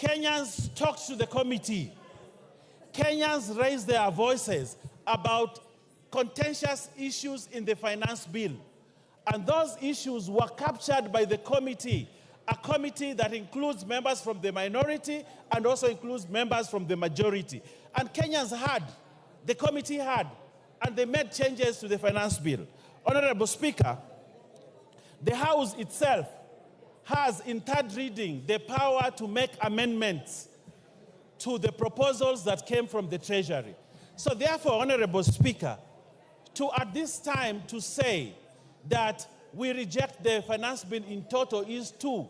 Kenyans talked to the committee. Kenyans raised their voices about contentious issues in the finance bill. And those issues were captured by the committee, a committee that includes members from the minority and also includes members from the majority. And Kenyans had, the committee had, and they made changes to the finance bill. Honorable Speaker, the House itself has, in third reading, the power to make amendments to the proposals that came from the Treasury. So therefore, Honorable Speaker, at this time to say that we reject the finance bill in total is to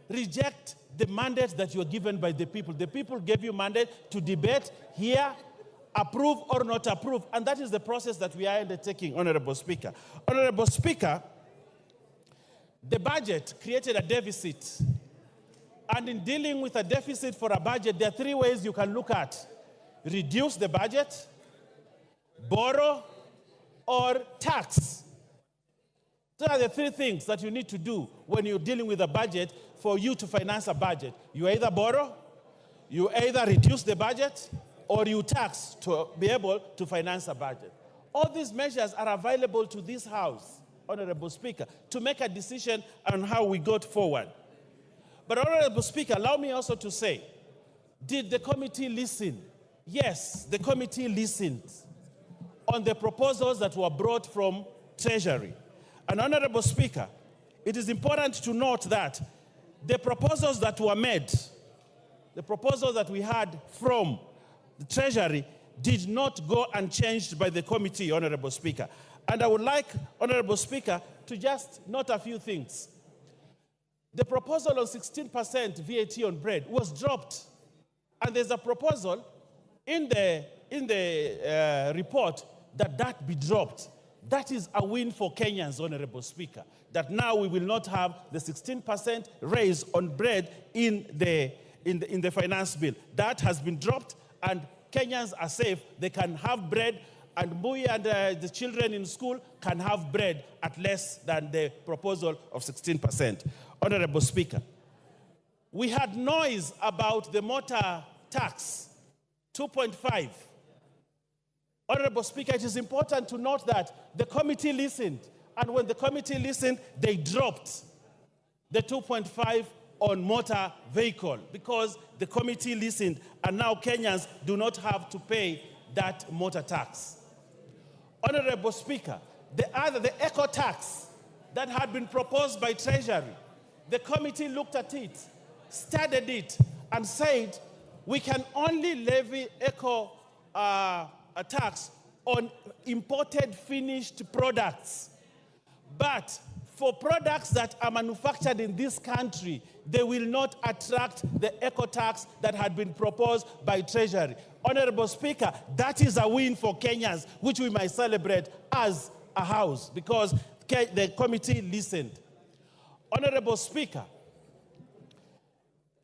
reject the mandate that you were given by the people. The people gave you mandate to debate, hear, approve or not approve, and that is the process that we are undertaking, Honorable Speaker. Honorable Speaker, the budget created a deficit, and in dealing with a deficit for a budget, there are three ways you can look at: reduce the budget, borrow, or tax. Those are the three things that you need to do when you're dealing with a budget for you to finance a budget. You either borrow, you either reduce the budget, or you tax to be able to finance a budget. All these measures are available to this House, Honorable Speaker, to make a decision on how we go forward. But Honorable Speaker, allow me also to say, did the committee listen? Yes, the committee listened on the proposals that were brought from Treasury. And Honorable Speaker, it is important to note that the proposals that were made, the proposals that we had from the Treasury did not go unchanged by the committee, Honorable Speaker. And I would like, Honorable Speaker, to just note a few things. The proposal on 16% VAT on bread was dropped. And there's a proposal in the report that be dropped. That is a win for Kenyans, Honorable Speaker, that now we will not have the 16% raise on bread in the finance bill. That has been dropped, and Kenyans are safe. They can have bread, and Mui and the children in school can have bread at less than the proposal of 16%. Honorable Speaker, we had noise about the motor tax, 2.5. Honorable Speaker, it is important to note that the committee listened, and when the committee listened, they dropped the 2.5 on motor vehicle because the committee listened, and now Kenyans do not have to pay that motor tax. Honorable Speaker, the eco tax that had been proposed by Treasury, the committee looked at it, studied it, and said we can only levy eco a tax on imported finished products. But for products that are manufactured in this country, they will not attract the eco tax that had been proposed by Treasury. Honorable Speaker, that is a win for Kenyans, which we might celebrate as a House, because the committee listened. Honorable Speaker,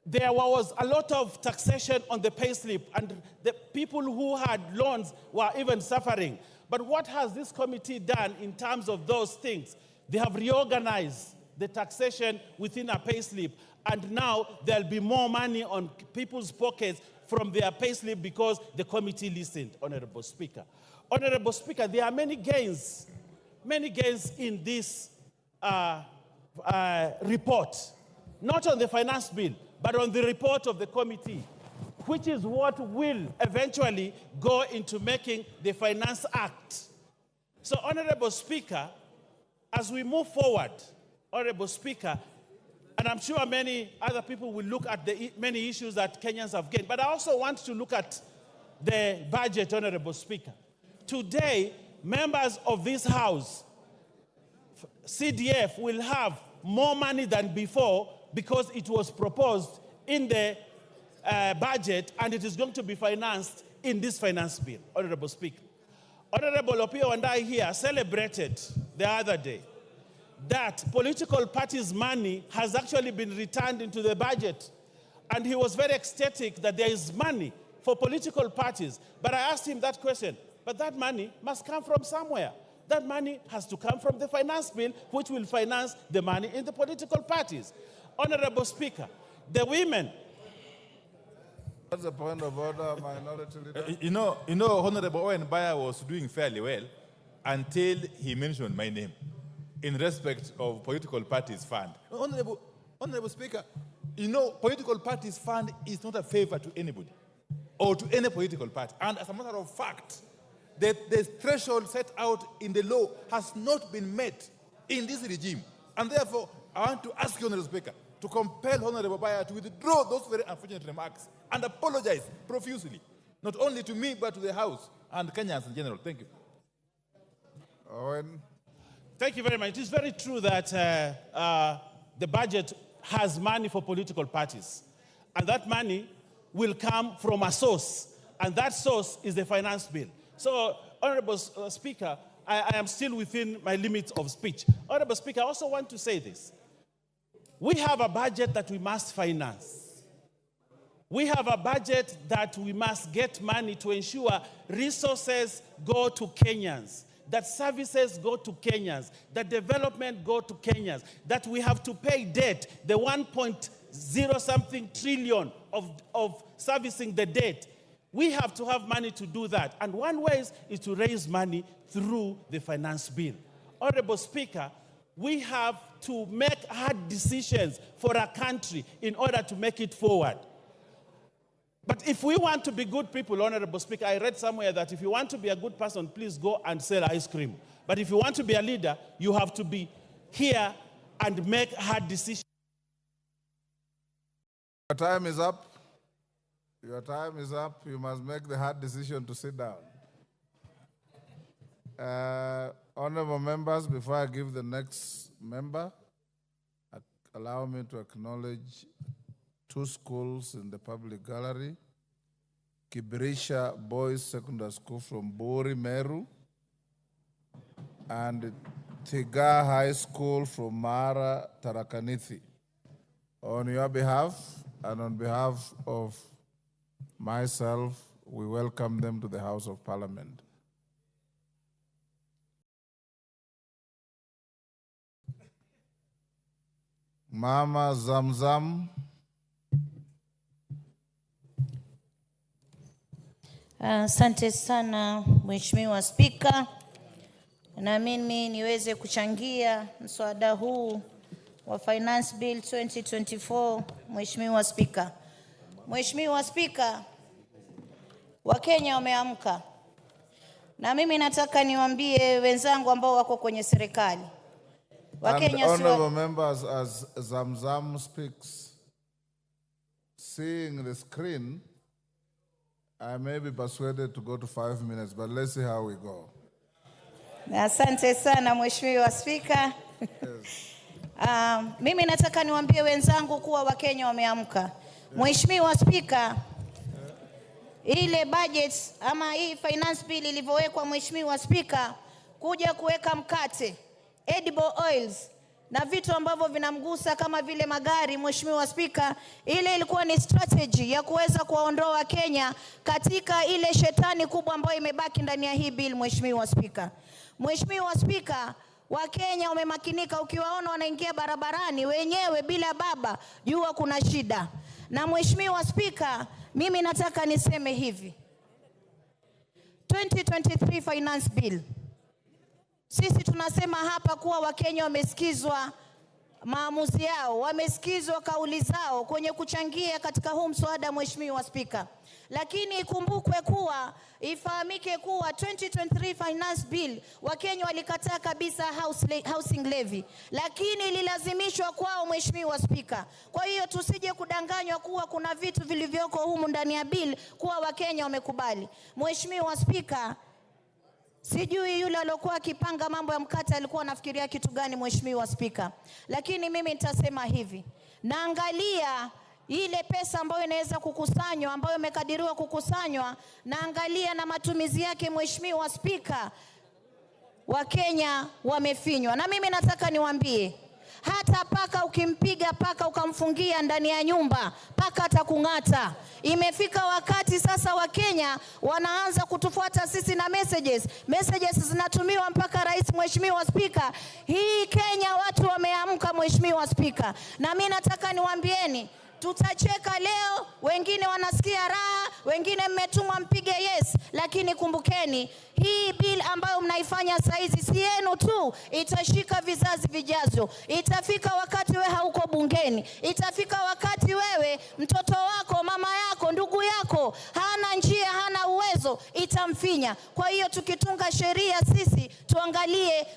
there was a lot of taxation on the payslip, and the people who had loans were even suffering. But what has this committee done in terms of those things? They have reorganized the taxation within a payslip, and now there'll be more money on people's pockets from their payslip because the committee listened, Honorable Speaker. Honorable Speaker, there are many gains in this report, not on the finance bill, but on the report of the committee, which is what will eventually go into making the Finance Act. So, Honorable Speaker, as we move forward, Honorable Speaker, and I'm sure many other people will look at the many issues that Kenyans have gained, but I also want to look at the budget, Honorable Speaker. Today, members of this House, CDF, will have more money than before because it was proposed in the budget and it is going to be financed in this finance bill, Honorable Speaker. Honorable Opiyo and I here celebrated the other day that political parties' money has actually been returned into the budget. And he was very ecstatic that there is money for political parties. But I asked him that question, but that money must come from somewhere. That money has to come from the finance bill, which will finance the money in the political parties. Honorable Speaker, the women What's the point of order, Minority Leader? You know, Honorable Owen Baya was doing fairly well until he mentioned my name in respect of political parties fund. Honorable Speaker, political parties fund is not a favor to anybody or to any political party. And as a matter of fact, the threshold set out in the law has not been met in this regime. And therefore, I want to ask you, Honorable Speaker, to compel Honorable Baya to withdraw those very unfortunate remarks and apologize profusely, not only to me, but to the House and Kenyans in general. Thank you. Owen. Thank you very much. It is very true that the budget has money for political parties. And that money will come from a source. And that source is the finance bill. So, Honorable Speaker, I am still within my limits of speech. Honorable Speaker, I also want to say this. We have a budget that we must finance. We have a budget that we must get money to ensure resources go to Kenyans, that services go to Kenyans, that development go to Kenyans, that we have to pay debt, the 1.0-something trillion of servicing the debt. We have to have money to do that. And one way is to raise money through the finance bill. Honorable Speaker, we have to make hard decisions for our country in order to make it forward. But if we want to be good people, Honorable Speaker, I read somewhere that if you want to be a good person, please go and sell ice cream. But if you want to be a leader, you have to be here and make hard decisions. Your time is up. Your time is up. You must make the hard decision to sit down. Honorable members, before I give the next member, allow me to acknowledge 2 schools in the public gallery. Kibirisha Boys Secondary School from Bori, Meru, and Tiga High School from Mara, Tharaka-Nithi. On your behalf and on behalf of myself, we welcome them to the House of Parliament. Mama Zamzam. Asante sana Mheshimiwa Spika, na mimi niweze kuchangia mswada huu wa Finance Bill 2024. Mheshimiwa Spika, Mheshimiwa Spika, Wakenya wameamka, na mimi nataka niwaambie wenzangu ambao wako kwenye serikali. And honorable members, as Zamzam speaks, seeing the screen, I may be persuaded to go to 5 minutes, but let's see how we go. Asante sana Mheshimiwa Spika. Mimi nataka niwaambie wenzangu kuwa Wakenya wameamka. Mheshimiwa Spika, ile budget ama hii finance bill ilivyowekwa Mheshimiwa Spika, kuja kuweka mkate, edible oils na vitu ambavyo vinamgusa kama vile magari, Mheshimiwa Spika, ile ilikuwa ni strategy ya kuweza kuwaondoa Kenya katika ile shetani kubwa ambayo imebaki ndani ya hii bill. Mheshimiwa Spika, Mheshimiwa Spika, Wakenya wamemakinika. Ukiwaona wanaingia barabarani wenyewe bila baba, jua kuna shida. Na Mheshimiwa Spika, mimi nataka niseme hivi, 2023 finance bill, sisi tunasema hapa kuwa Wakenya wamesikizwa maamuzi yao, wamesikizwa kauli zao kwenye kuchangia katika huu mswada. Mheshimiwa Spika, lakini ikumbukwe kuwa, ifahamike kuwa 2023 finance bill Wakenya walikataa kabisa housing levy, lakini ililazimishwa kwao. Mheshimiwa Spika, kwa hiyo tusije kudanganywa kuwa kuna vitu vilivyoko humu ndani ya bill kuwa Wakenya wamekubali. Mheshimiwa Spika, sijui yule aliyokuwa akipanga mambo ya mkate alikuwa anafikiria kitu gani Mheshimiwa Spika, lakini mimi nitasema hivi, naangalia ile pesa ambayo inaweza kukusanywa, ambayo imekadiriwa kukusanywa, naangalia na matumizi yake. Mheshimiwa Spika, Wakenya wamefinywa. Na mimi nataka niwaambie, hata paka ukimpiga paka ukamfungia ndani ya nyumba, paka atakung'ata. Imefika wakati sasa Wakenya wanaanza kutufuata sisi na messages zinatumiwa mpaka rais. Mheshimiwa Spika, hii Kenya watu wameamka Mheshimiwa Spika, na mimi nataka niwaambieni Tutacheka leo, wengine wanasikia raha, wengine mmetumwa mpige yes, lakini kumbukeni hii bill ambayo mnaifanya saizi si yenu tu, itashika vizazi vijazo. Itafika wakati wewe hauko bungeni, itafika wakati wewe mtoto wako, mama yako, ndugu yako hana njia, hana uwezo, itamfinya. Kwa hiyo tukitunga sheria sisi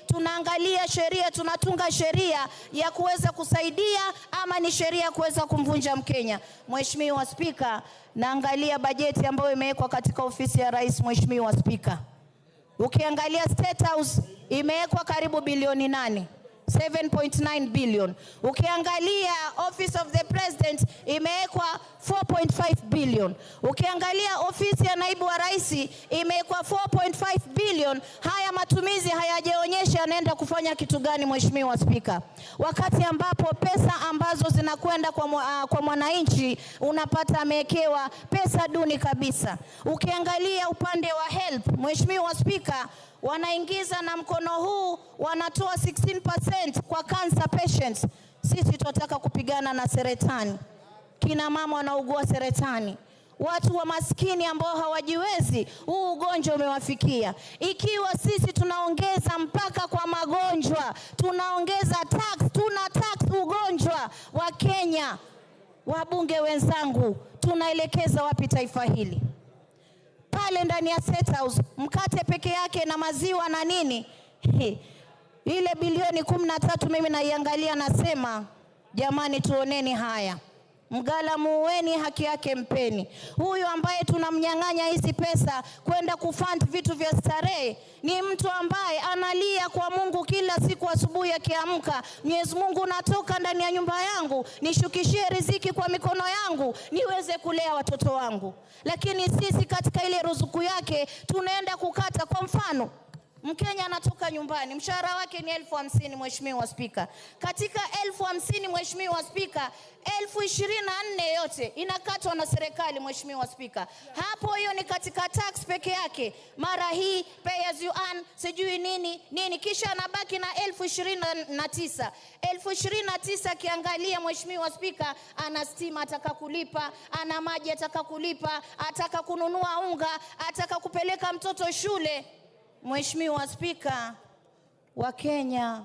tunaangalia sheria, tunatunga sheria ya kuweza kusaidia ama ni sheria kuweza kumvunja Mkenya. Mheshimiwa Spika, naangalia bajeti ambayo imewekwa katika ofisi ya Rais. Mheshimiwa Spika, ukiangalia State House imewekwa karibu bilioni 8, 7.9 billion. Ukiangalia Office of the President imewekwa 4.5 billion. Ukiangalia ofisi ya naibu wa rais imewekwa 4.5 billion. Haya matumizi hayajaonyesha yanaenda kufanya kitu gani. Mheshimiwa Spika, wakati ambapo pesa ambazo zinakwenda kwa mwananchi unapata amewekewa pesa duni kabisa. Ukiangalia upande wa health, Mheshimiwa Spika, wanaingiza na mkono huu wanatoa 16% kwa cancer patients. Sisi tunataka kupigana na saratani. Kina mama wanaugua saratani, watu wa maskini ambao hawajiwezi, huu ugonjwa umewafikia. Ikiwa sisi tunaongeza mpaka kwa magonjwa, tunaongeza tuna tax ugonjwa wa Kenya, wabunge wenzangu, tunaelekeza wapi taifa hili? Pale ndani ya State House mkate peke yake na maziwa na nini, ile bilioni 13 mimi naiangalia nasema jamani, tuoneni haya. Mgala muweni, haki yake mpeni. Huyu ambaye tunamnyang'anya hizi pesa kwenda kufund vitu vya starehe ni mtu ambaye analia kwa Mungu kila siku asubuhi akiamka, Mwenyezi Mungu, natoka ndani ya nyumba yangu, nishukishie riziki kwa mikono yangu niweze kulea watoto wangu. Lakini sisi katika ile ruzuku yake tunaenda kukata. Kwa mfano, Mkenya anatoka nyumbani, mshahara wake ni 50,000 Mheshimiwa Spika. Katika 50,000 Mheshimiwa Spika, 24,000 yote inakatwa na serikali Mheshimiwa Spika. Hapo hiyo ni katika tax peke yake. Mara hii pay as you earn, sijui nini, kisha anabaki na 29,000. 29,000 kiangalia Mheshimiwa Spika, ana stima ataka kulipa, ana maji ataka kulipa, ataka kununua unga, ataka kupeleka mtoto shule. Mheshimiwa Spika, Wakenya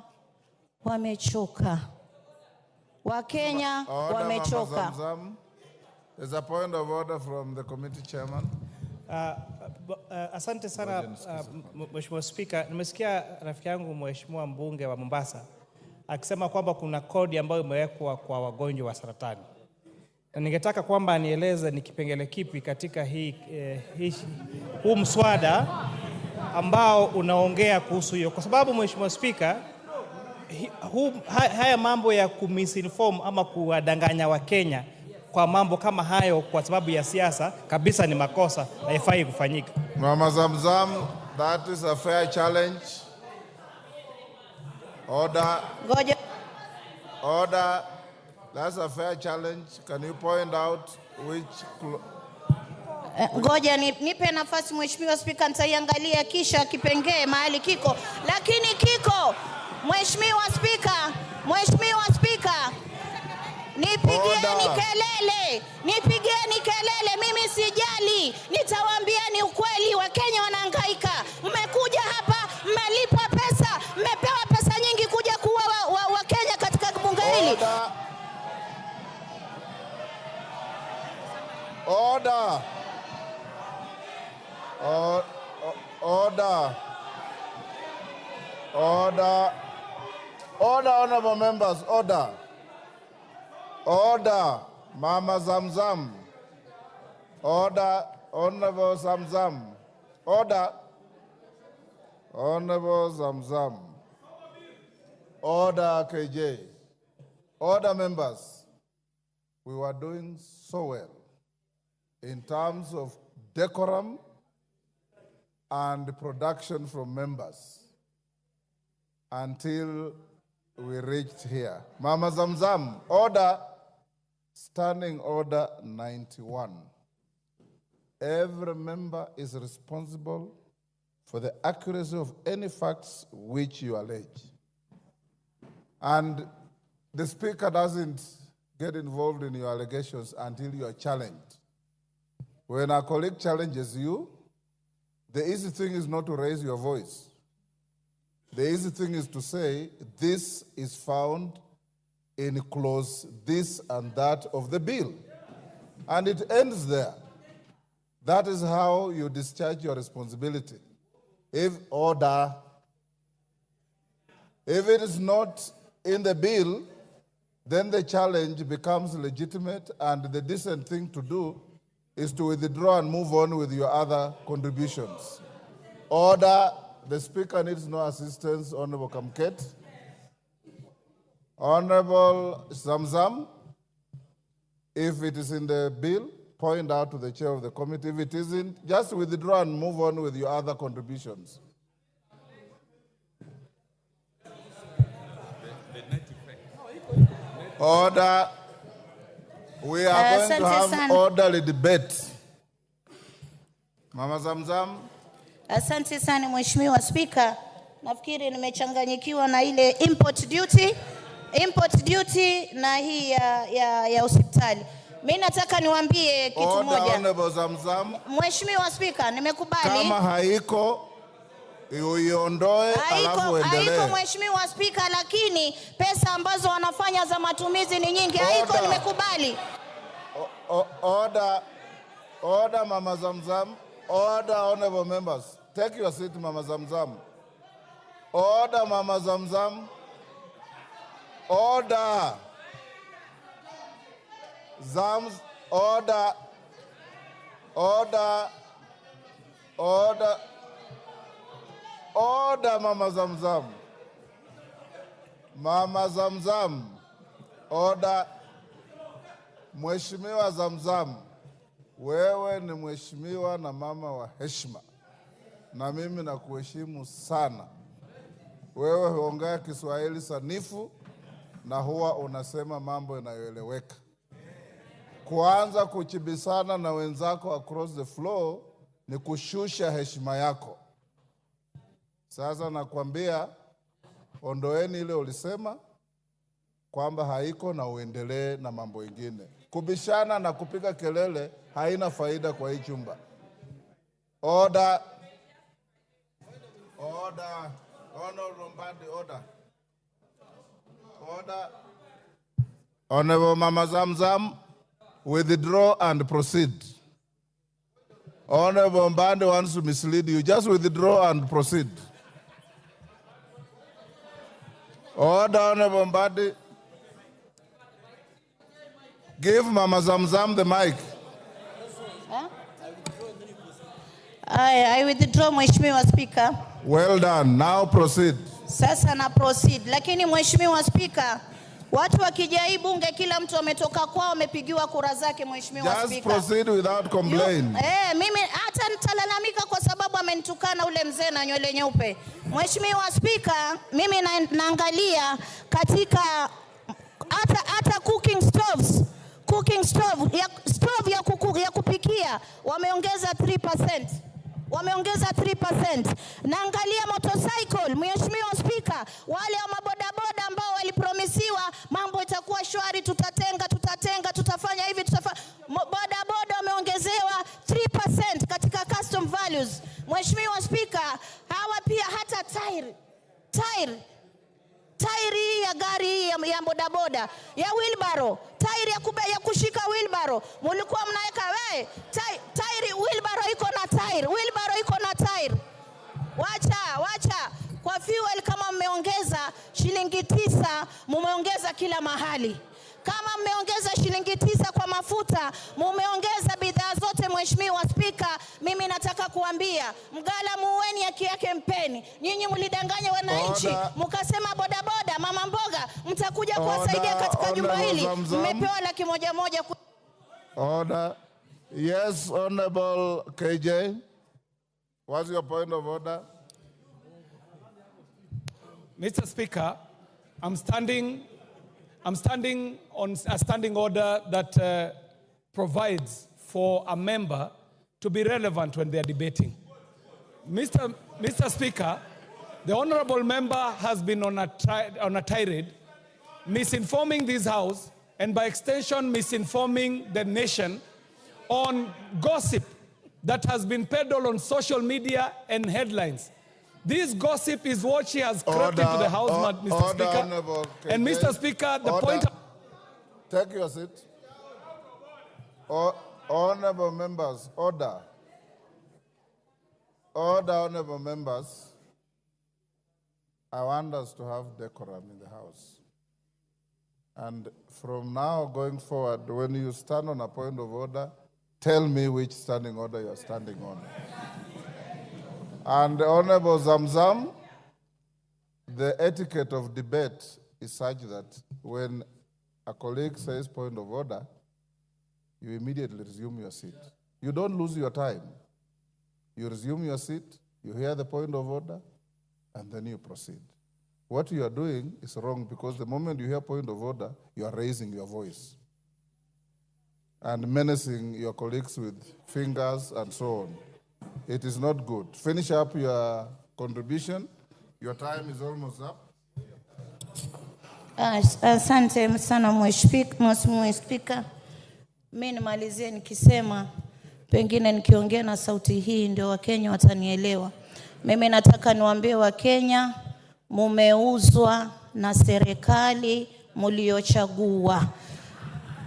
wamechoka. Wakenya wamechoka. There's a point of order from the committee chairman. Asante sana Mheshimiwa Spika. Nimesikia rafiki yangu Mheshimiwa mbunge wa Mombasa akisema kwamba kuna kodi ambayo imewekwa kwa wagonjwa wa saratani. Na ningetaka kwamba anieleze ni kipengele kipi katika huu mswada ambao unaongea kuhusu hiyo, kwa sababu Mheshimiwa Spika, haya mambo ya kumisinform ama kuwadanganya wa Kenya kwa mambo kama hayo kwa sababu ya siasa kabisa ni makosa na haifai kufanyika. Mama Zamzam, that is a fair challenge. Order. Order. That's a fair challenge. Can you point out which Ngoja nipe nafasi Mheshimiwa Spika, nitaiangalia kisha kipengee mahali kiko. Lakini kiko Mheshimiwa Spika, nipigieni kelele, mimi sijali, nitawaambieni ukweli. Wakenya wanahangaika, mmekuja hapa, mmelipa pesa, mmepewa pesa nyingi kuja kuwa Wakenya katika bunge hili. Order. Order, honorable members, order. Order, Mama Zamzam. Order, Honorable Zamzam. Order, Honorable Zamzam. Order, KJ. Order, members. We were doing so well in terms of decorum and production from members until we reached here. Mama Zamzam, order, standing order 91. Every member is responsible for the accuracy of any facts which you allege. And the Speaker doesn't get involved in your allegations until you are challenged. When a colleague challenges you, the easy thing is not to raise your voice. The easy thing is to say, this is found in clause this and that of the bill. And it ends there. That is how you discharge your responsibility. If it is not in the bill, then the challenge becomes legitimate, and the decent thing to do is to withdraw and move on with your other contributions. Order. The Speaker needs no assistance. Honorable Kamket. Honorable Zamzam, if it is in the bill, point out to the chair of the committee. If it isn't, just withdraw and move on with your other contributions. Order. We are going to have orderly debate. Mama Zamzam. Asante sana Mheshimiwa Spika. Nafikiri nimechanganyikiwa na ile import duty na hii ya hospitali. Mimi nataka niwaambie kitu moja. Mheshimiwa Spika, nimekubali. Kama haiko uiondoe alafu uendelee. Haiko Mheshimiwa Spika, lakini pesa ambazo wanafanya za matumizi ni nyingi. Haiko, nimekubali. Order Mama Zamzam. Order, honorable members. Take your seat, Mama Zamzam. Order, Mama Zamzam. Order. Order. Order. Order, Mama Zamzam. Mama Zamzam. Order. Mheshimiwa Zamzam. Wewe ni mheshimiwa na mama wa heshima, na mimi nakuheshimu sana. Wewe huongea Kiswahili sanifu na huwa unasema mambo yanayoeleweka. Kuanza kuchibisana na wenzako across the floor ni kushusha heshima yako. Sasa nakwambia, ondoeni ile ulisema kwamba haiko na uendelee na mambo mengine. Kubishana na kupiga kelele haina faida kwa hii chumba. Order. Order. Honorable Mbadi, order. Order. Honorable Mama Zamzam, withdraw and proceed. Honorable Mbadi wants to mislead you. Just withdraw and proceed. Order, Honorable Mbadi. Give Mama Zamzam the mic. Huh? I withdraw, Mheshimiwa Speaker. Well done. Now proceed. Sasa na proceed. Lakini Mheshimiwa Speaker, watu wakija hii bunge kila mtu ametoka kwao amepigiwa kura zake Mheshimiwa Speaker. Just proceed without complaint. Mimi hata nitalalamika kwa sababu amenitukana ule mzee na nywele nyeupe. Mheshimiwa Speaker, mimi naangalia katika hata cooking stove ya kupikia wameongeza 3%. Wameongeza 3%. Naangalia motorcycle, Mheshimiwa Speaker, wale wa mabodaboda ambao walipromisiwa mambo itakuwa shwari, tutatenga, tutafanya hivi, bodaboda wameongezewa 3% katika custom values. Mheshimiwa Speaker, hawa pia hata tairi ya gari ya bodaboda, ya wheelbarrow, tairi ya kushika wheelbarrow. Mulikuwa mnaweka tairi, wheelbarrow iko na tairi. Wacha. Kwa fuel kama mmeongeza shilingi 9, mumeongeza kila mahali. Kama mmeongeza shilingi 9 kwa mafuta, mumeongeza bidhaa zote Mheshimiwa Speaker. Mimi nataka kuambia, mgala muweni haki yake mpeni. Nyinyi mlidanganya wananchi, mkasema bodaboda, mama mboga, mtakuja kuwasaidia katika jumba hili. Mmepewa 100,000. Order. Yes, Honorable KJ. What's your point of order? Mr. Speaker, I'm standing on a standing order that provides for a member to be relevant when they are debating. Mr. Speaker, the honorable member has been on a tirade, misinforming this House and by extension misinforming the nation on gossip that has been peddled on social media and headlines. This gossip is what she has crept into the House, Mr. Speaker. Honorable And KJ, Mr. Speaker, the order. point... Take your seat. Honorable members, order. Order, honorable members. I want us to have decorum in the House. And from now going forward, when you stand on a point of order, tell me which standing order you're standing on. And Honorable Zamzam, the etiquette of debate is such that when a colleague says point of order, you immediately resume your seat. You don't lose your time. You resume your seat, you hear the point of order, and then you proceed. What you are doing is wrong because the moment you hear point of order, you are raising your voice and menacing your colleagues with fingers and so on. It is not good. Finish up your contribution. Your time is almost up. Asante sana Mheshimiwa Spika. Mimi nimalizie nikisema pengine nikiongea na sauti hii ndio Wakenya watanielewa. Mimi nataka niwaambie Wakenya mumeuzwa na serikali mliochagua.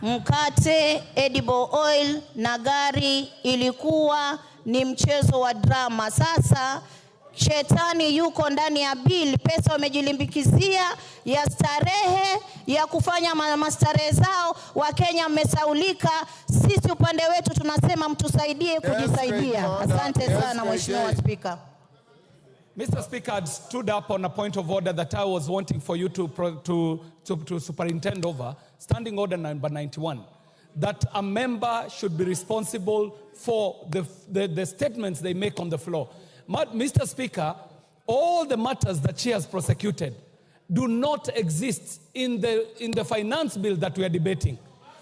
Mkate, edible oil na gari ilikuwa ni mchezo wa drama. Sasa shetani yuko ndani ya bill, pesa wamejilimbikizia ya starehe ya kufanya mastarehe zao. Wakenya mmesaulika, sisi upande wetu tunasema mtusaidie kujisaidia. Asante sana Mheshimiwa Spika. Mr. Speaker, I stood up on a point of order that I was wanting for you to superintend over, standing order number 91, that a member should be responsible for the statements they make on the floor. Mr. Speaker, all the matters that she has prosecuted do not exist in the finance bill that we are debating.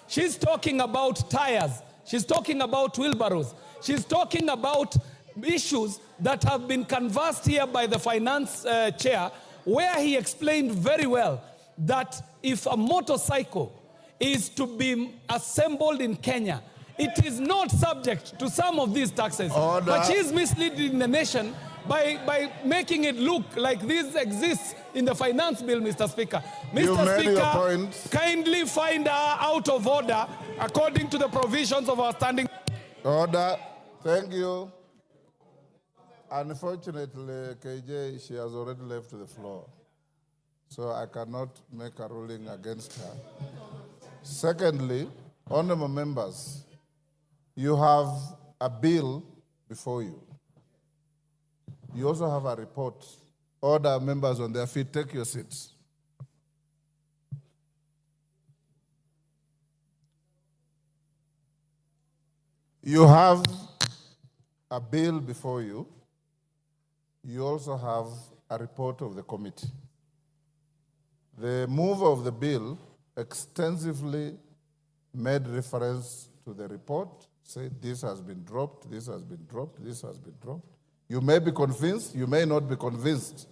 She's talking about tires. She's talking about wheelbarrows. She's talking about issues that have been canvassed here by the finance chair, where he explained very well that if a motorcycle is to be assembled in Kenya, it is not subject to some of these taxes. Order. But she's misleading the nation by making it look like this exists in the finance bill, Mr. Speaker. Mr. Speaker, kindly find her out of order according to the provisions of our standing... Order. Thank you. Unfortunately, KJ, she has already left the floor, so I cannot make a ruling against her. Secondly, honorable members, you have a bill before you. You also have a report. Order, members on their feet, take your seats. You have a bill before you. You also have a report of the committee. The mover of the bill extensively made reference to the report, said this has been dropped, this has been dropped, this has been dropped. You may be convinced, you may not be convinced.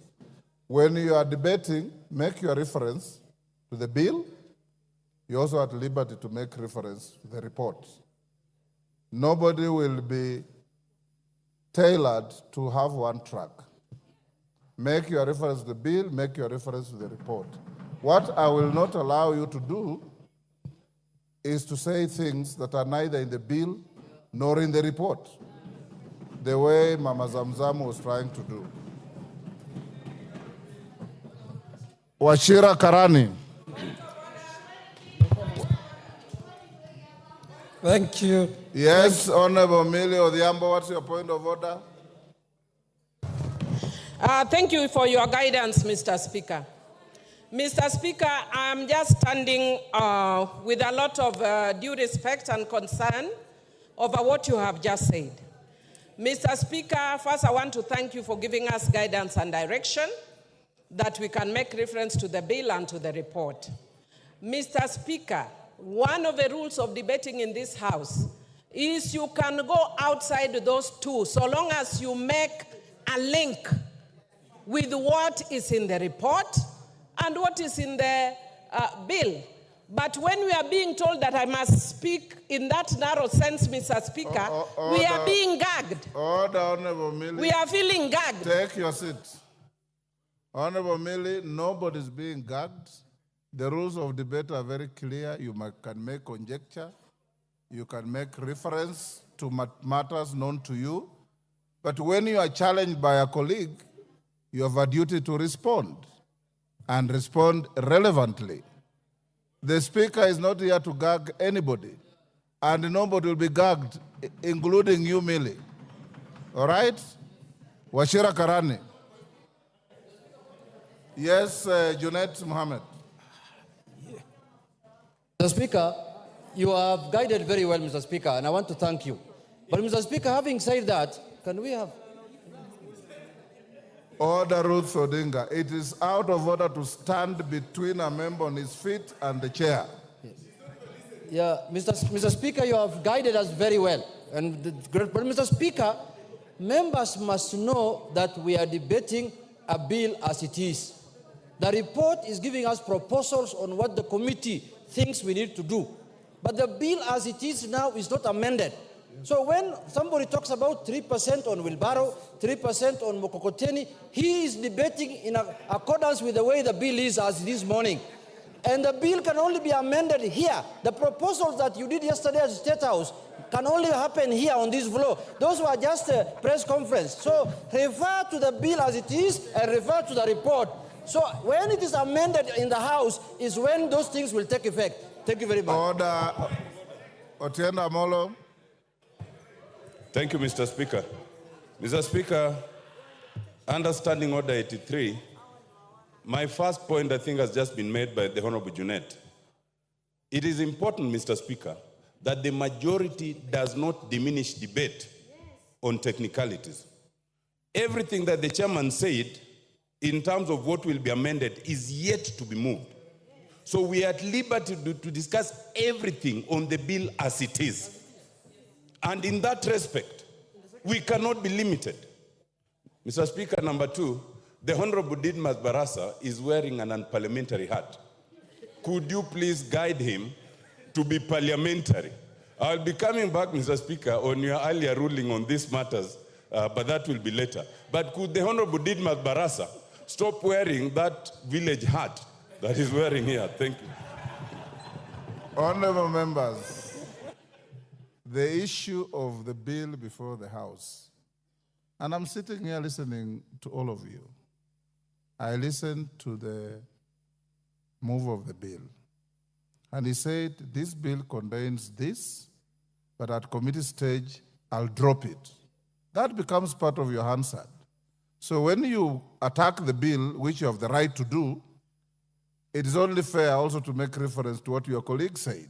When you are debating, make your reference to the bill. You're also at liberty to make reference to the report. Nobody will be tailored to have one track. Make your reference to the bill, make your reference to the report. What I will not allow you to do is to say things that are neither in the bill nor in the report, the way Mama Zamzam was trying to do. Wachira Karani. Thank you. Yes, Honorable Millie Odhiambo, what's your point of order? Thank you for your guidance, Mr. Speaker. Mr. Speaker, I'm just standing with a lot of due respect and concern over what you have just said. Mr. Speaker, first I want to thank you for giving us guidance and direction that we can make reference to the bill and to the report. Mr. Speaker, one of the rules of debating in this House is you can go outside those two so long as you make a link with what is in the report and what is in the bill. But when we are being told that I must speak in that narrow sense, Mr. Speaker, we are being gagged. Order, Honorable Millie. We are feeling gagged. Take your seat. Honorable Millie, nobody is being gagged. The rules of debate are very clear. You can make conjecture. You can make reference to matters known to you. But when you are challenged by a colleague, you have a duty to respond and respond relevantly. The Speaker is not here to gag anybody, and nobody will be gagged, including you, Millie. All right? Wachira Karani. Yes, Junet Mohammed. Mr. Speaker, you have guided very well, Mr. Speaker, and I want to thank you. But, Mr. Speaker, having said that, can we have... Order, Ruth Odinga. It is out of order to stand between a member on his feet and the chair. Yes. Yeah, Mr. Speaker, you have guided us very well. But, Mr. Speaker, members must know that we are debating a bill as it is. The report is giving us proposals on what the committee thinks we need to do. But the bill as it is now is not amended. So when somebody talks about 3% on wheelbarrow, 3% on mokokoteni, he is debating in accordance with the way the bill is as this morning. And the bill can only be amended here. The proposals that you did yesterday at the State House can only happen here on this floor. Those were just a press conference. So refer to the bill as it is and refer to the report. So when it is amended in the House is when those things will take effect. Thank you very much. Order. Otieno Amolo. Thank you, Mr. Speaker. Mr. Speaker, understanding Order 83, my first point, I think, has just been made by the Honorable Junet. It is important, Mr. Speaker, that the majority does not diminish debate on technicalities. Everything that the chairman said in terms of what will be amended is yet to be moved. So we are at liberty to discuss everything on the bill as it is. And in that respect, we cannot be limited. Mr. Speaker, number 2, the Honorable Didmas Barasa is wearing an unparliamentary hat. Could you please guide him to be parliamentary? I'll be coming back, Mr. Speaker, on your earlier ruling on these matters, but that will be later. But could the Honorable Didmas Barasa stop wearing that village hat that he's wearing here? Thank you. Honorable members, the issue of the bill before the House, and I'm sitting here listening to all of you. I listened to the move of the bill, and he said, this bill contains this, but at committee stage, I'll drop it. That becomes part of your Hansard. So when you attack the bill, which you have the right to do, it is only fair also to make reference to what your colleague said.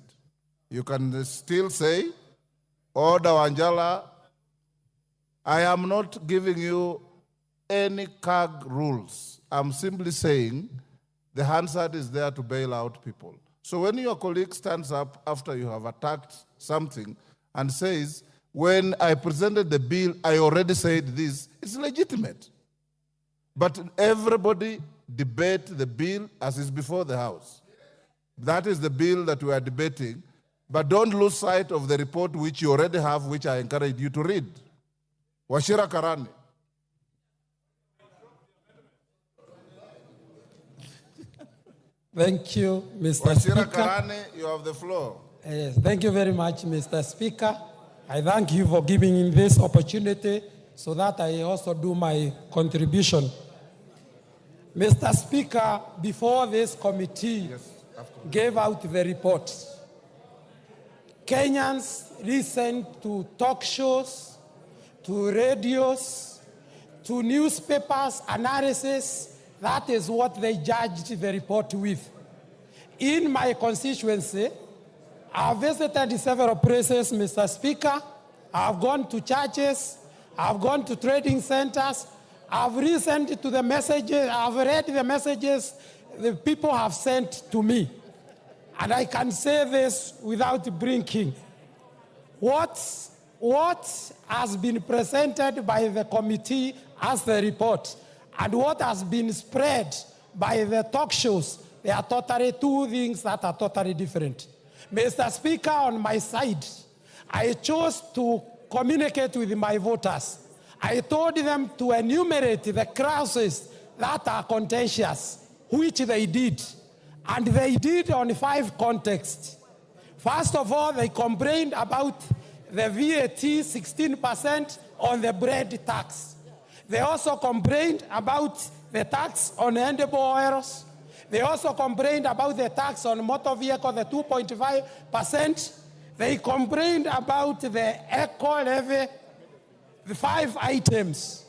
You can still say, Order Wanjala, I am not giving you any CAG rules. I'm simply saying the Hansard is there to bail out people. So when your colleague stands up after you have attacked something and says, when I presented the bill, I already said this, it's legitimate. But everybody debate the bill as is before the House. That is the bill that we are debating. But don't lose sight of the report which you already have, which I encourage you to read. Wachira Karani. Thank you, Mr. Wachira Speaker. Karani, you have the floor. Yes, thank you very much, Mr. Speaker. I thank you for giving me this opportunity so that I also do my contribution. Mr. Speaker, before this committee gave out the report, Kenyans listened to talk shows, to radios, to newspapers, analysis. That is what they judged the report with. In my constituency, I've visited several places, Mr. Speaker. I've gone to churches. I've gone to trading centers. I've listened to the messages. I've read the messages the people have sent to me. And I can say this without blinking. What has been presented by the committee as the report and what has been spread by the talk shows, They are totally two things that are totally different. Mr. Speaker, on my side, I chose to communicate with my voters. I told them to enumerate the clauses that are contentious, which they did. And they did on 5 contexts. First of all, they complained about the VAT 16% on the bread tax. They also complained about the tax on edible oils. They also complained about the tax on motor vehicle, the 2.5%. They complained about the eco levy, the 5 items.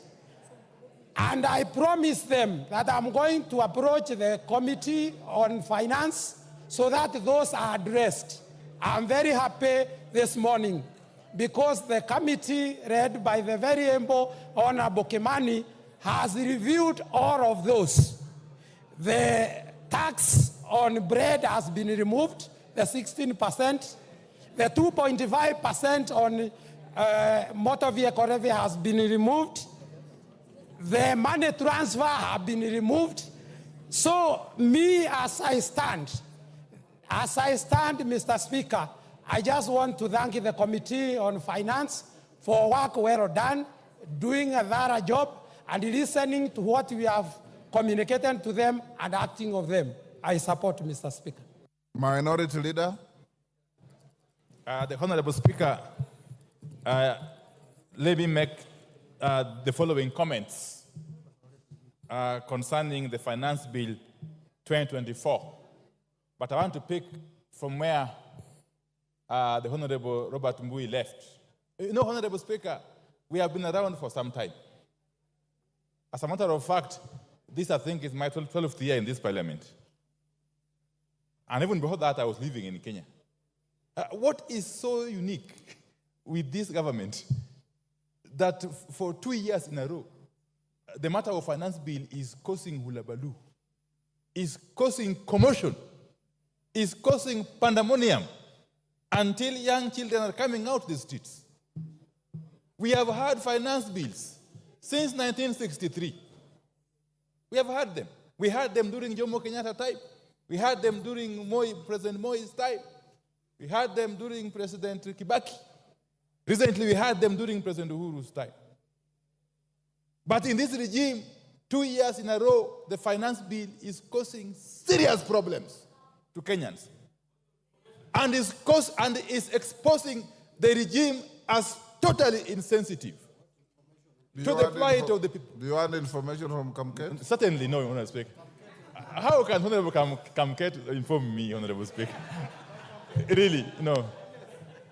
And I promised them that I'm going to approach the Committee on Finance so that those are addressed. I'm very happy this morning because the committee, led by the very able Honorable Kimani, has reviewed all of those. The tax on bread has been removed, the 16%. The 2.5% on motor vehicle levy has been removed. The money transfer have been removed. So me, as I stand, Mr. Speaker, I just want to thank the Committee on Finance for work well done, doing a thorough job, and listening to what we have communicated to them and acting of them. I support, Mr. Speaker. Minority Leader. The Honorable Speaker, let me make the following comments concerning the Finance Bill 2024. But I want to pick from where the Honorable Robert Mbui left. You know, Honorable Speaker, we have been around for some time. As a matter of fact, this, I think, is my 12th year in this parliament. And even before that, I was living in Kenya. What is so unique with this government that for 2 years in a row, the matter of finance bill is causing hulabaloo, is causing commotion, is causing pandemonium until young children are coming out the streets. We have had finance bills since 1963. We have had them. We had them during Jomo Kenyatta time. We had them during President Moi's time. We had them during President Kibaki. Recently, we had them during President Uhuru's time. But in this regime, 2 years in a row, the finance bill is causing serious problems to Kenyans. And is exposing the regime as totally insensitive to the plight of the people. Do you want information from Kamket? Certainly no, Honorable Speaker. How can Honorable Kamket inform me, Honorable Speaker? Really, no.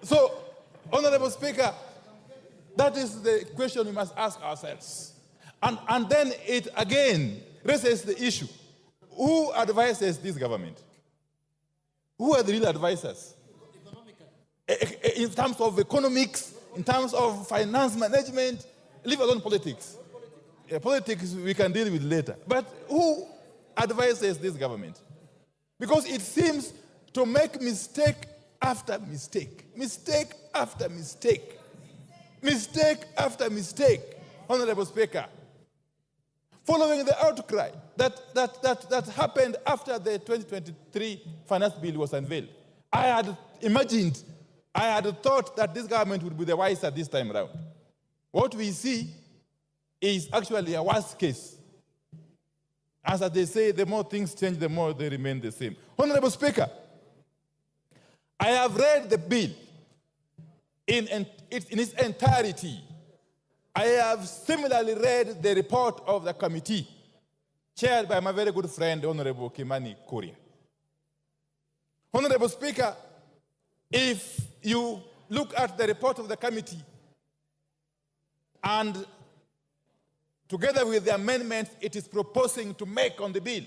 So, Honorable Speaker, that is the question we must ask ourselves. And then it again raises the issue. Who advises this government? Who are the real advisors? In terms of economics, in terms of finance management, leave alone politics. Politics we can deal with later. But who advises this government? Because it seems to make mistake after mistake, mistake after mistake, mistake after mistake, Honorable Speaker. Following the outcry that happened after the 2023 finance bill was unveiled, I had imagined, I had thought that this government would be the wiser this time around. What we see is actually a worst case. As they say, the more things change, the more they remain the same. Honorable Speaker, I have read the bill in its entirety. I have similarly read the report of the committee, chaired by my very good friend, Honorable Kimani Koria. Honorable Speaker, if you look at the report of the committee and together with the amendments it is proposing to make on the bill,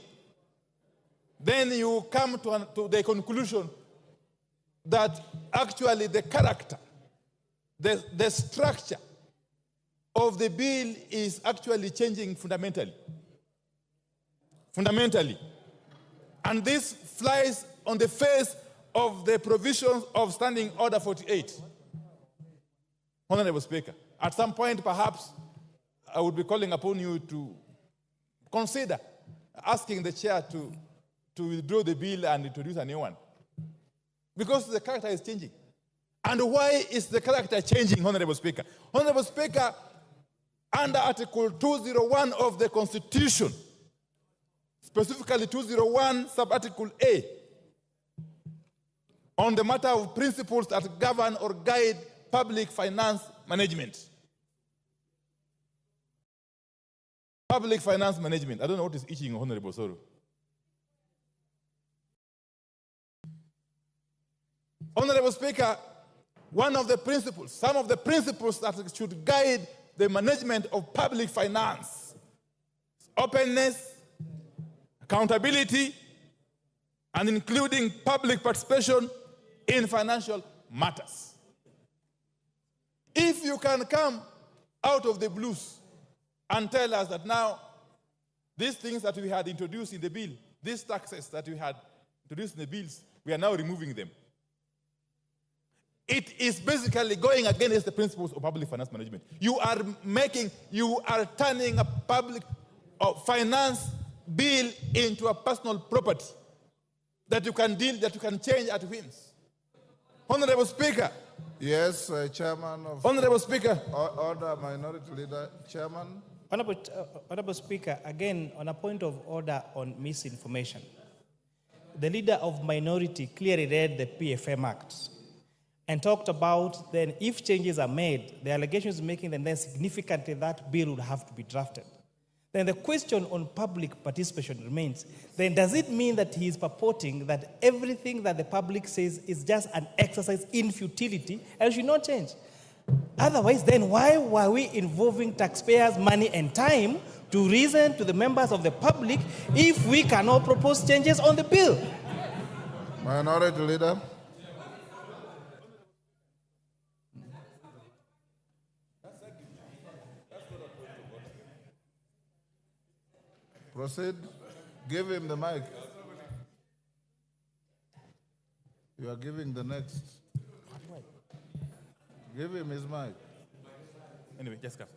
then you come to the conclusion that actually the character, the structure of the bill is actually changing fundamentally. Fundamentally. And this flies on the face of the provisions of Standing Order 48. Honorable Speaker, at some point perhaps I would be calling upon you to consider asking the chair to to withdraw the bill and introduce a new one? Because the character is changing. And why is the character changing, Honorable Speaker? Honorable Speaker, under Article 201 of the Constitution, specifically 201 sub-article A, on the matter of principles that govern or guide public finance management. Public finance management. I don't know what is itching Honorable Soro. Honorable Speaker, one of the principles, some of the principles that should guide the management of public finance: openness, accountability, and including public participation in financial matters. If you can come out of the blues and tell us that now these things that we had introduced in the bill, these taxes that we had introduced in the bills, we are now removing them. It is basically going against the principles of public finance management. You are turning a public finance bill into a personal property that you can change at whims. Honorable Speaker. Yes, Chairman of... Honorable Speaker. Order, Minority Leader. Chairman. Honorable Speaker, again, on a point of order on misinformation. The leader of minority clearly read the PFM Act and talked about then if changes are made, the allegations making them then significantly that bill would have to be drafted. Then the question on public participation remains. Then does it mean that he is purporting that everything that the public says is just an exercise in futility and should not change? Otherwise, then why were we involving taxpayers' money and time to reason to the members of the public if we cannot propose changes on the bill? Minority Leader. Proceed. Give him the mic. You are giving the next. Give him his mic. Anyway, just come.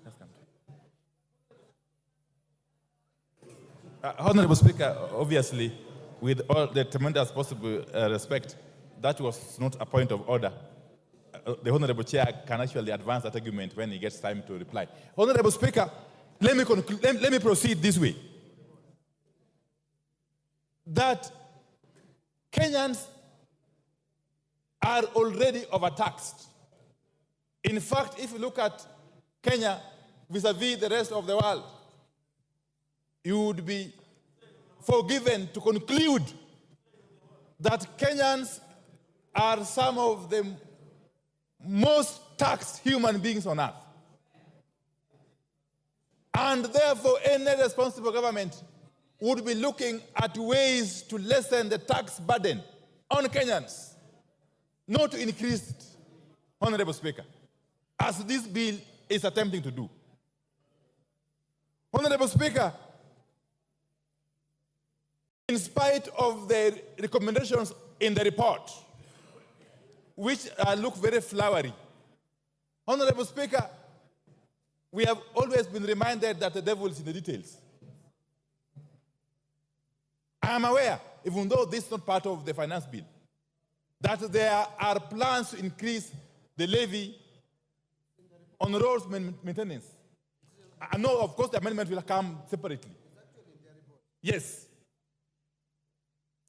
Honorable Speaker, obviously, with all the tremendous possible respect, that was not a point of order. The Honorable Chair can actually advance that argument when he gets time to reply. Honorable Speaker, let me proceed this way. That Kenyans are already overtaxed. In fact, if you look at Kenya vis-a-vis the rest of the world, you would be forgiven to conclude that Kenyans are some of the most taxed human beings on earth. And therefore, any responsible government would be looking at ways to lessen the tax burden on Kenyans, not to increase it, Honorable Speaker, as this bill is attempting to do. Honorable Speaker, in spite of the recommendations in the report, which look very flowery, Honorable Speaker, we have always been reminded that the devil is in the details. I am aware, even though this is not part of the finance bill, that there are plans to increase the levy on roads maintenance. I know, of course, the amendment will come separately. Yes.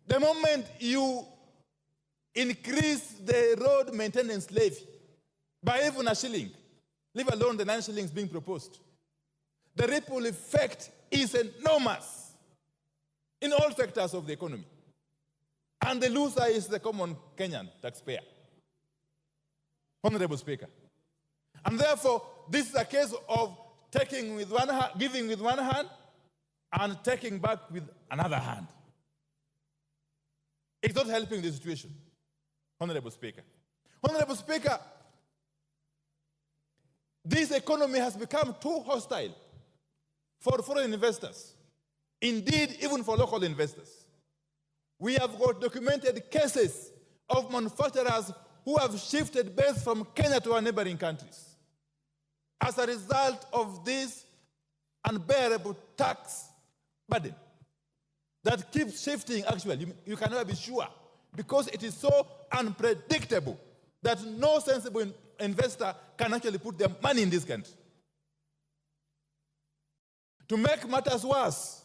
The moment you increase the road maintenance levy by even a shilling, leave alone the 9 shillings being proposed, the ripple effect is enormous in all sectors of the economy. And the loser is the common Kenyan taxpayer. Honorable Speaker. And therefore, this is a case of taking with one hand, giving with one hand, and taking back with another hand. It's not helping the situation, Honorable Speaker. Honorable Speaker, this economy has become too hostile for foreign investors. Indeed, even for local investors. We have got documented cases of manufacturers who have shifted base from Kenya to our neighboring countries as a result of this unbearable tax burden. that keeps shifting, actually. You can never be sure because it is so unpredictable that no sensible investor can actually put their money in this country. To make matters worse,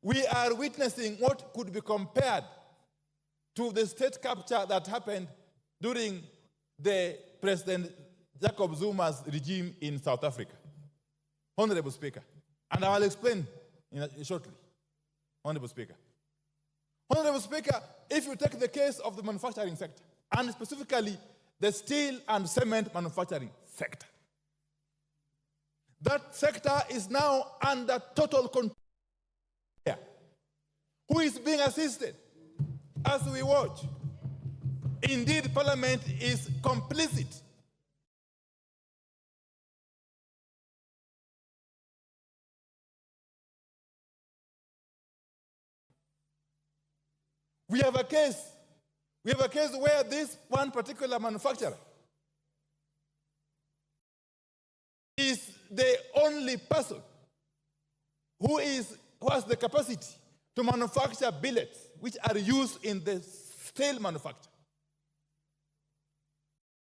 we are witnessing what could be compared to the state capture that happened during the President Jacob Zuma's regime in South Africa. Honorable Speaker, and I will explain shortly. Honorable Speaker. Honorable Speaker, if you take the case of the manufacturing sector, and specifically the steel and cement manufacturing sector, that sector is now under total control. Who is being assisted as we watch? Indeed, Parliament is complicit. We have a case where this one particular manufacturer is the only person who has the capacity to manufacture billets which are used in the steel manufacture.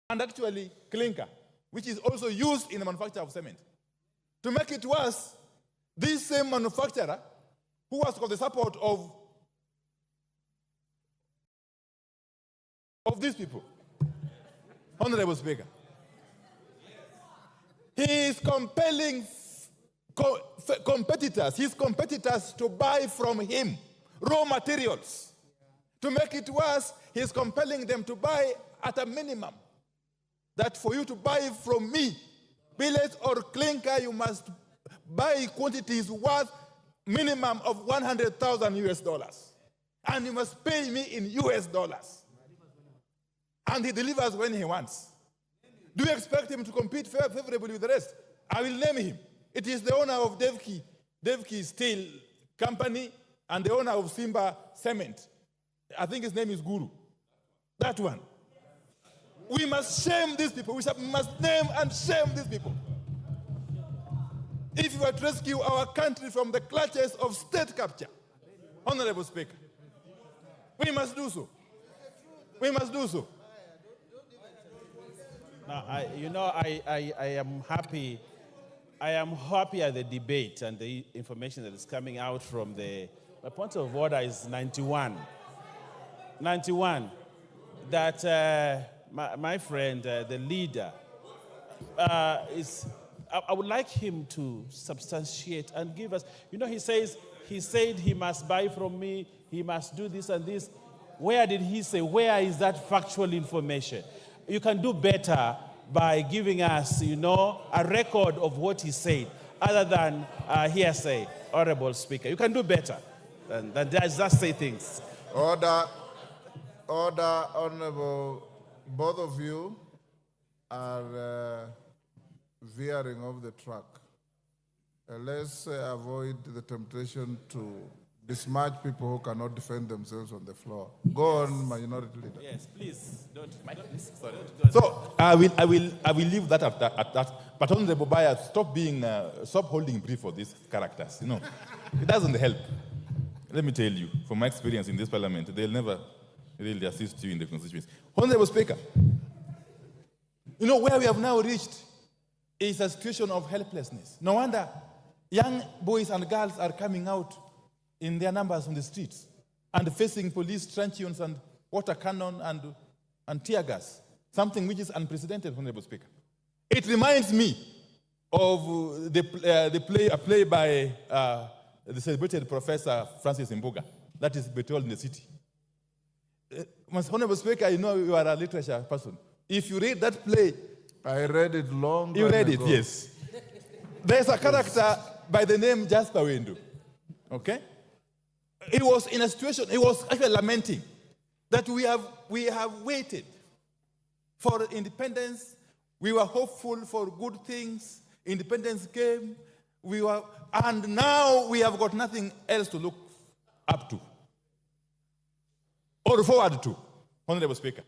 And actually clinker, which is also used in the manufacture of cement. To make it worse, this same manufacturer, who has got the support of these people, Honorable Speaker, he is compelling his competitors to buy from him raw materials. To make it worse, he is compelling them to buy at a minimum. That for you to buy from me billet or clinker, you must buy quantities worth minimum of 100,000 US dollars. And you must pay me in US dollars. And he delivers when he wants. Do you expect him to compete favorably with the rest? I will name him. It is the owner of Devki Steel Company and the owner of Simba Cement. I think his name is Guru. That one. We must shame these people. We must name and shame these people. If you are to rescue our country from the clutches of state capture, Honorable Speaker, we must do so. We must do so. Now, I am happy. I am happy at the debate and the information that is coming out from my point of order is 91. 91. That my friend, the leader, I would like him to substantiate and give us. He said he must buy from me. He must do this and this. Where did he say? Where is that factual information? You can do better by giving us, a record of what he said, other than hearsay, Honorable Speaker. You can do better than just say things. Order, Honorable. Both of you are veering off the track. Let's avoid the temptation to dismatch people who cannot defend themselves on the floor. Go on, Minority Leader. Yes, please. Don't. Sorry. So I will leave that at that. But Honorable Baya, stop holding brief for these characters. It doesn't help. Let me tell you, from my experience in this parliament, they'll never really assist you in the constituency. Honorable Speaker, where we have now reached is a situation of helplessness. No wonder young boys and girls are coming out in their numbers on the streets and facing police truncheons and water cannon and tear gas, something which is unprecedented, Honorable Speaker. It reminds me of the play by the celebrated Professor Francis Mbuga, that is Betrayal in the City. Honorable Speaker, you are a literature person. If you read that play, I read it long you read ago. it, yes. There's a character by the name Jasper Wendu. Okay? He was in a situation, he was actually lamenting that we have waited for independence. We were hopeful for good things. Independence came. And now we have got nothing else to look up to or forward to, Honorable Speaker.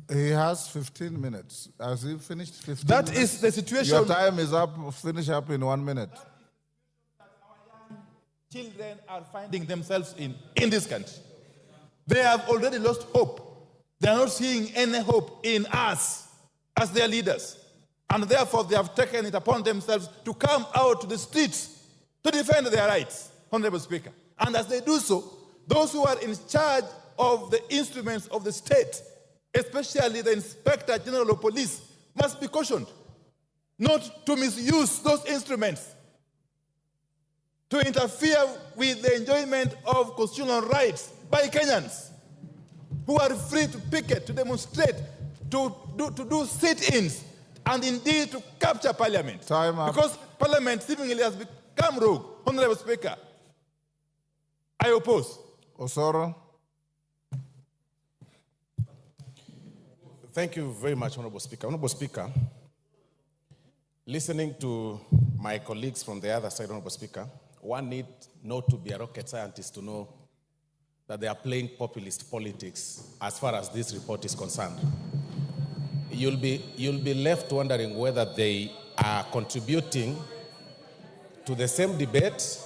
He has 15 minutes. Has he finished 15 That minutes? is the situation. Your time is up. Finish up in 1 minute. Children are finding themselves in this country. They have already lost hope. They are not seeing any hope in us as their leaders. And therefore, they have taken it upon themselves to come out to the streets to defend their rights, Honorable Speaker. And as they do so, those who are in charge of the instruments of the state, especially the Inspector General of Police, must be cautioned not to misuse those instruments to interfere with the enjoyment of constitutional rights by Kenyans who are free to picket, to demonstrate, to do sit-ins, and indeed to capture Parliament. Time up. Because Parliament seemingly has become rogue. Honorable Speaker, I oppose. Osoro. Thank you very much, Honorable Speaker. Honorable Speaker, listening to my colleagues from the other side, Honorable Speaker, one need not to be a rocket scientist to know that they are playing populist politics as far as this report is concerned. You'll be left wondering whether they are contributing to the same debate,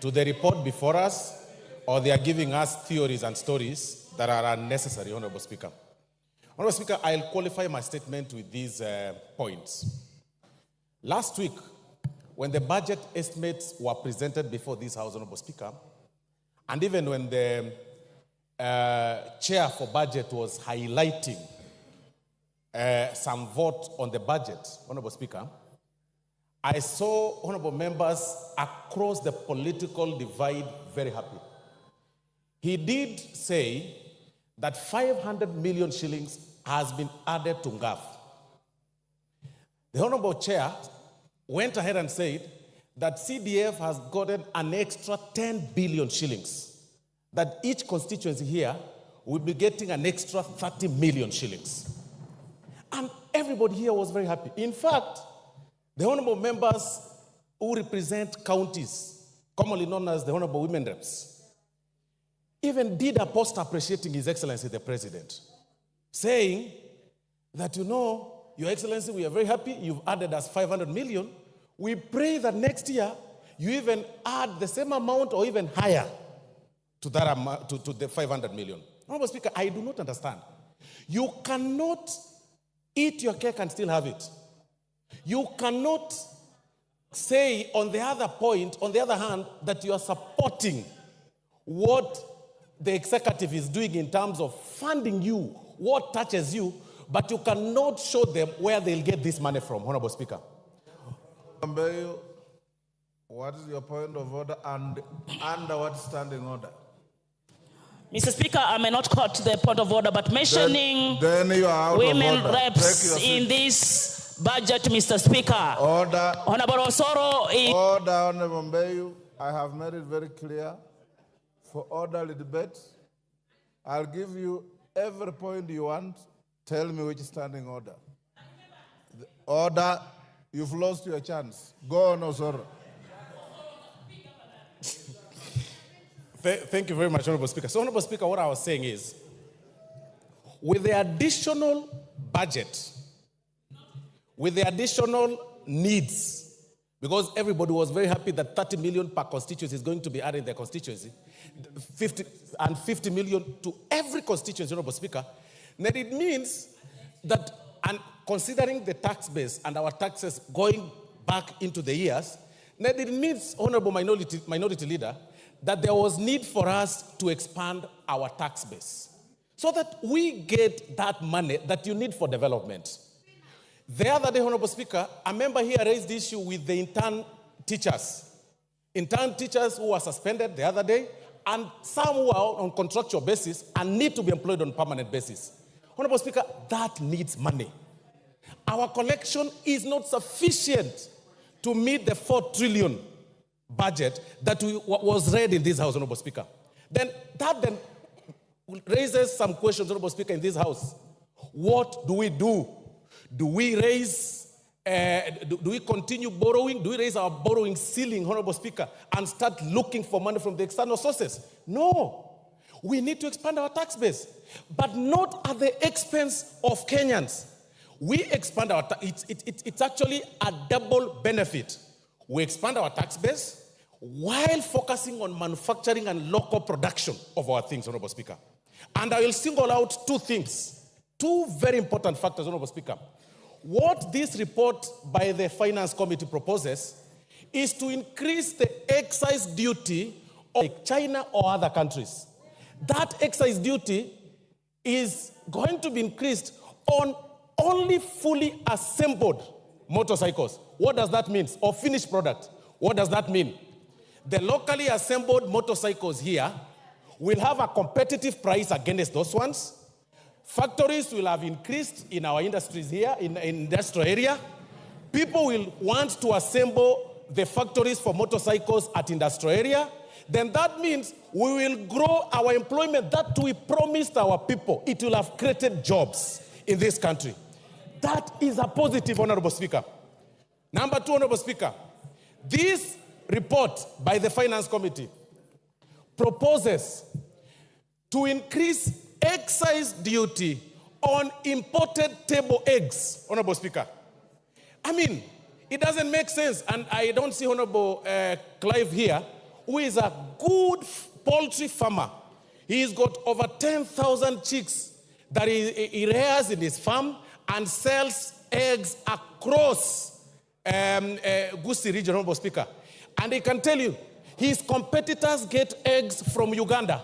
to the report before us, or they are giving us theories and stories that are unnecessary, Honorable Speaker. Honorable Speaker, I'll qualify my statement with these points. Last week, when the budget estimates were presented before this House, Honorable Speaker, and even when the chair for budget was highlighting some vote on the budget, Honorable Speaker, I saw honorable members across the political divide very happy. He did say that 500 million shillings has been added to NGAF. The honorable chair went ahead and said that CDF has gotten an extra 10 billion shillings, that each constituency here will be getting an extra 30 million shillings. And everybody here was very happy. In fact, the honorable members who represent counties, commonly known as the honorable women reps, even did a post appreciating His Excellency the President, saying that, you know, Your Excellency, we are very happy you've added us 500 million. We pray that next year you even add the same amount or even higher to that amount, to the 500 million. Honorable Speaker, I do not understand. You cannot eat your cake and still have it. You cannot say on the other point, on the other hand, that you are supporting what the executive is doing in terms of funding you, what touches you, but you cannot show them where they'll get this money from, Honorable Speaker. Ambeyu, what is your point of order and under what standing order? Mr. Speaker, I may not quote the point of order, but mentioning then you are out women of order. reps in this budget, Mr. Speaker. Order. Honorable Osoro is... Order, Honorable Mbeyu. I have made it very clear for orderly debate. I'll give you every point you want. Tell me which standing order. The order, you've lost your chance. Go on, Osoro. Thank you very much, Honorable Speaker. So, Honorable Speaker, what I was saying is, with the additional budget, with the additional needs, because everybody was very happy that 30 million per constituency is going to be added in their constituency, 50 million to every constituency, Honorable Speaker, then it means that, and considering the tax base and our taxes going back into the years, then it means, Honorable Minority Leader, that there was need for us to expand our tax base so that we get that money that you need for development. The other day, Honorable Speaker, a member here raised the issue with the intern teachers who were suspended the other day, and some who are on contractual basis and need to be employed on permanent basis. Honorable Speaker, that needs money. Our collection is not sufficient to meet the 4 trillion budget that was read in this House, Honorable Speaker. Then raises some questions, Honorable Speaker, in this House. What do we do? Do we raise, do we continue borrowing? Do we raise our borrowing ceiling, Honorable Speaker, and start looking for money from the external sources? No. We need to expand our tax base, but not at the expense of Kenyans. We expand our it's actually a double benefit. We expand our tax base while focusing on manufacturing and local production of our things, Honorable Speaker. And I will single out two things, two very important factors, Honorable Speaker. What this report by the Finance Committee proposes is to increase the excise duty of China or other countries. That excise duty is going to be increased on only fully assembled motorcycles. What does that mean? Or finished product. What does that mean? The locally assembled motorcycles here will have a competitive price against those ones. Factories will have increased in our industries here, in industrial area. People will want to assemble the factories for motorcycles at industrial area. Then that means we will grow our employment that we promised our people. It will have created jobs in this country. That is a positive, Honorable Speaker. Number two, Honorable Speaker, this report by the Finance Committee proposes to increase excise duty on imported table eggs, Honorable Speaker. I mean, it doesn't make sense, and I don't see Honorable Clive here, who is a good poultry farmer. He's got over 10,000 chicks that he rears in his farm and sells eggs across Gusii region, Honorable Speaker. And he can tell you, his competitors get eggs from Uganda.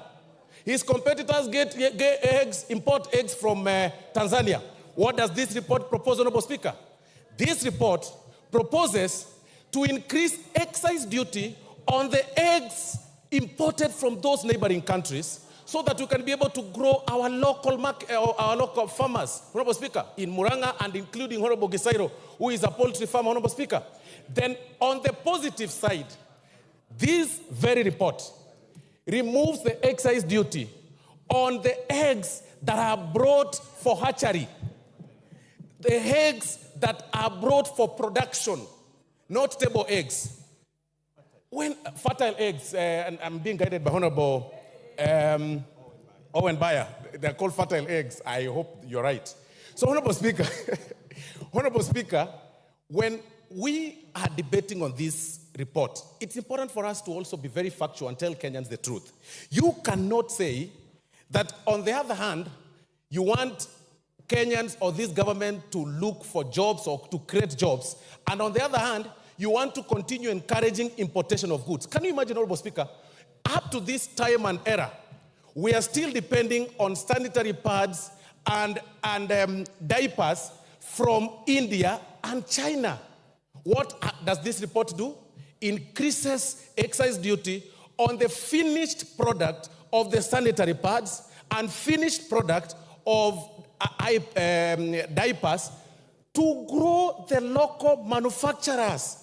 His competitors get eggs, import eggs from Tanzania. What does this report propose, Honorable Speaker? This report proposes to increase excise duty on the eggs imported from those neighboring countries so that we can be able to grow our local market, our local farmers, Honorable Speaker, in Muranga and including Honorable Gisairo, who is a poultry farmer, Honorable Speaker. Then on the positive side, this very report removes the excise duty on the eggs that are brought for hatchery, the eggs that are brought for production, not table eggs. When fertile eggs, and I'm being guided by Honorable Owen Bayer, they're called fertile eggs. I hope you're right. So, Honorable Speaker, Honorable Speaker, when we are debating on this report, it's important for us to also be very factual and tell Kenyans the truth. You cannot say that, on the other hand, you want Kenyans or this government to look for jobs or to create jobs, and on the other hand, you want to continue encouraging importation of goods. Can you imagine, Honorable Speaker, up to this time and era, we are still depending on sanitary pads and diapers from India and China. What does this report do? Increases excise duty on the finished product of the sanitary pads and finished product of diapers to grow the local manufacturers.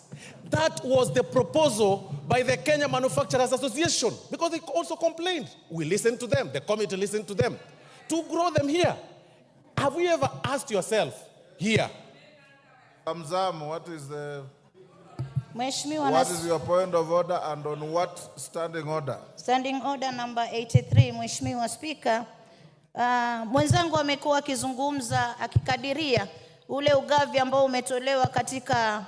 That was the proposal by the Kenya Manufacturers Association, because they also complained. We listened to them, the committee listened to them, to grow them here. Have you ever asked yourself here? Mzamo, what is your point of order and on what standing order? Standing order number 83, Mheshimiwa Spika. Mwenzangu amekuwa akizungumza akikadiria ule ugavi ambao umetolewa katika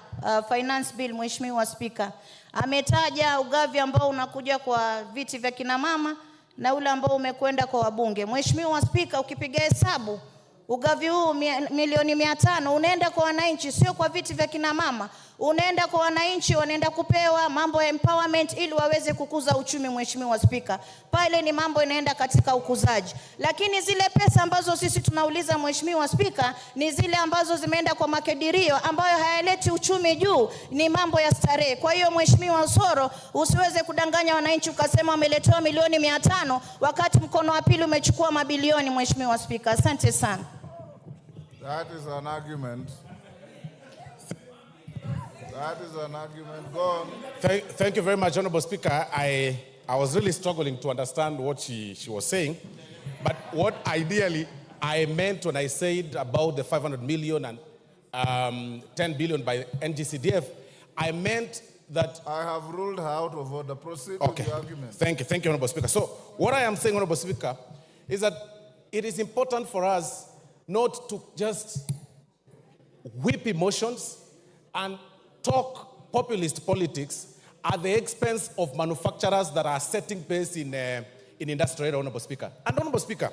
finance bill, Mheshimiwa Spika. Ametaja ugavi ambao unakuja kwa viti vya kina mama na ule ambao umekwenda kwa wabunge. Mheshimiwa Spika, ukipiga hesabu ugavi huu milioni 500 unaenda kwa wananchi, sio kwa viti vya kina mama. Unaenda kwa wananchi, wanaenda kupewa mambo ya empowerment ili waweze kukuza uchumi, Mheshimiwa Spika. Pale ni mambo inaenda katika ukuzaji. Lakini zile pesa ambazo sisi tunauliza, Mheshimiwa Spika, ni zile ambazo zimeenda kwa makadirio ambayo hayaleti uchumi juu, ni mambo ya starehe. Kwa hiyo Mheshimiwa Osoro, usiweze kudanganya wananchi ukasema wameletewa milioni 500 wakati mkono wa pili umechukua mabilioni, Mheshimiwa Spika. Asante sana. That is an argument. That is an argument. Go on. Thank you very much, Honorable Speaker. I was really struggling to understand what she was saying. But what ideally I meant when I said about the 500 million and 10 billion by NGCDF, I meant that... I have ruled her out of order. Proceed Okay. with the argument. Thank you, Honorable Speaker. So what I am saying, Honorable Speaker, is that it is important for us not to just whip emotions and talk populist politics at the expense of manufacturers that are setting pace in industrial, Honorable Speaker. And Honorable Speaker,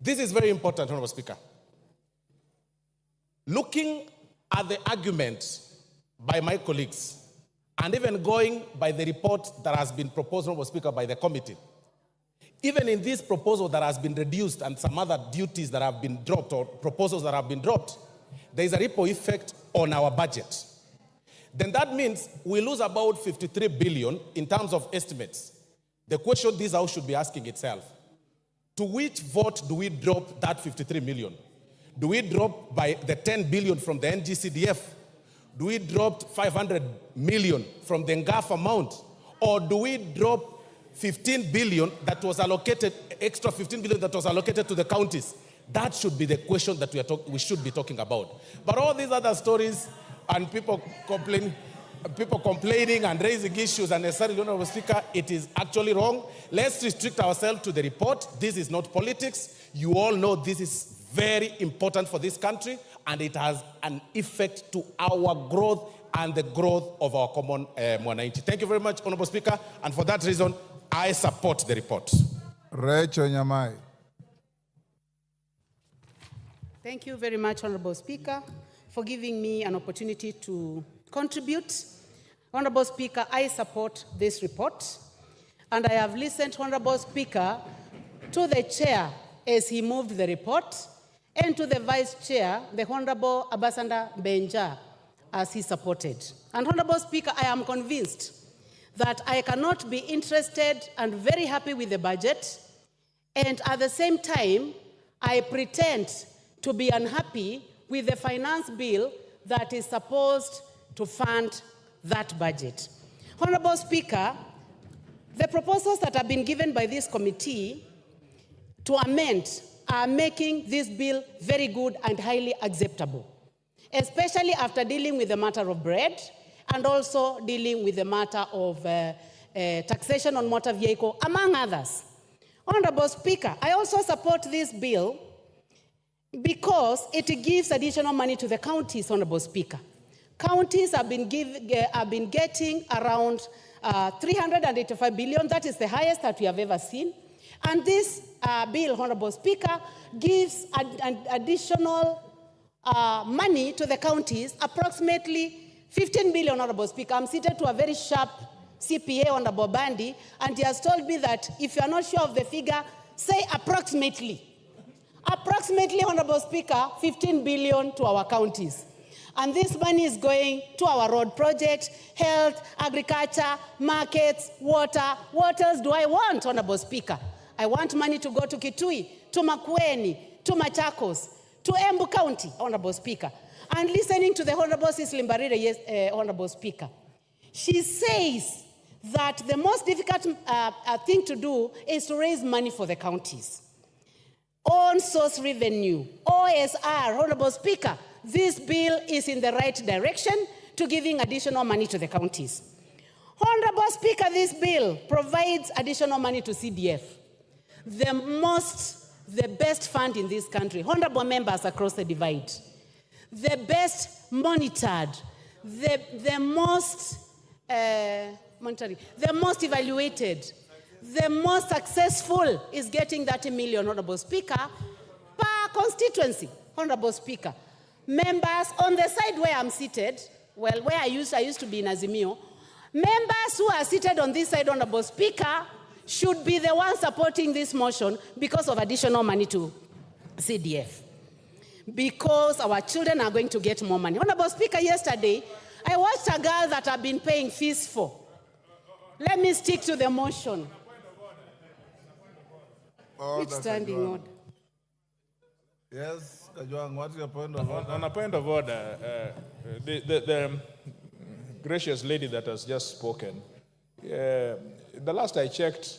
this is very important, Honorable Speaker. Looking at the argument by my colleagues, and even going by the report that has been proposed, Honorable Speaker, by the committee, even in this proposal that has been reduced and some other duties that have been dropped or proposals that have been dropped, there is a ripple effect on our budget. Then that means we lose about 53 billion in terms of estimates. The question this House should be asking itself, to which vote do we drop that 53 million? Do we drop by the 10 billion from the NGCDF? Do we drop 500 million from the NGAF amount? Or do we drop 15 billion that was allocated, extra 15 billion that was allocated to the counties? That should be the question that we should be talking about. But all these other stories and people complaining and raising issues unnecessarily, Honorable Speaker, it is actually wrong. Let's restrict ourselves to the report. This is not politics. You all know this is very important for this country, and it has an effect to our growth and the growth of our common mwananchi. Thank you very much, Honorable Speaker, and for that reason, I support the report. Rachel Nyamai. Thank you very much, Honorable Speaker, for giving me an opportunity to contribute. Honorable Speaker, I support this report, and I have listened, Honorable Speaker, to the chair as he moved the report, and to the vice chair, the Honorable Ambassador Benja, as he supported. And Honorable Speaker, I am convinced that I cannot be interested and very happy with the budget, and at the same time, I pretend to be unhappy with the finance bill that is supposed to fund that budget. Honorable Speaker, the proposals that have been given by this committee to amend are making this bill very good and highly acceptable, especially after dealing with the matter of bread and also dealing with the matter of taxation on motor vehicle, among others. Honorable Speaker, I also support this bill because it gives additional money to the counties, Honorable Speaker. Counties have been getting around 385 billion. That is the highest that we have ever seen. And this bill, Honorable Speaker, gives an additional money to the counties, approximately 15 billion, Honorable Speaker. I'm seated to a very sharp CPA, Honorable Bandi, and he has told me that if you are not sure of the figure, say approximately. Approximately, Honorable Speaker, 15 billion to our counties. And this money is going to our road projects, health, agriculture, markets, water. What else do I want, Honorable Speaker? I want money to go to Kitui, to Makueni, to Machakos, to Embu County, Honorable Speaker. And listening to the Honorable Cecily Mbarire, Honorable Speaker, she says that the most difficult thing to do is to raise money for the counties. On source revenue, OSR, Honorable Speaker, this bill is in the right direction to giving additional money to the counties. Honorable Speaker, this bill provides additional money to CDF, the best fund in this country. Honorable members across the divide, the best monitored, the most evaluated, the most successful is getting 30 million, Honorable Speaker, per constituency, Honorable Speaker. Members on the side where I'm seated, well, where I used to be in Azimio, members who are seated on this side, Honorable Speaker, should be the ones supporting this motion because of additional money to CDF. Because our children are going to get more money. Honorable Speaker, yesterday, I watched a girl that I've been paying fees for. Let me stick to the motion. Which standing order? Yes, Kajwang, what's your point of order? On a point of order, the gracious lady that has just spoken, the last I checked,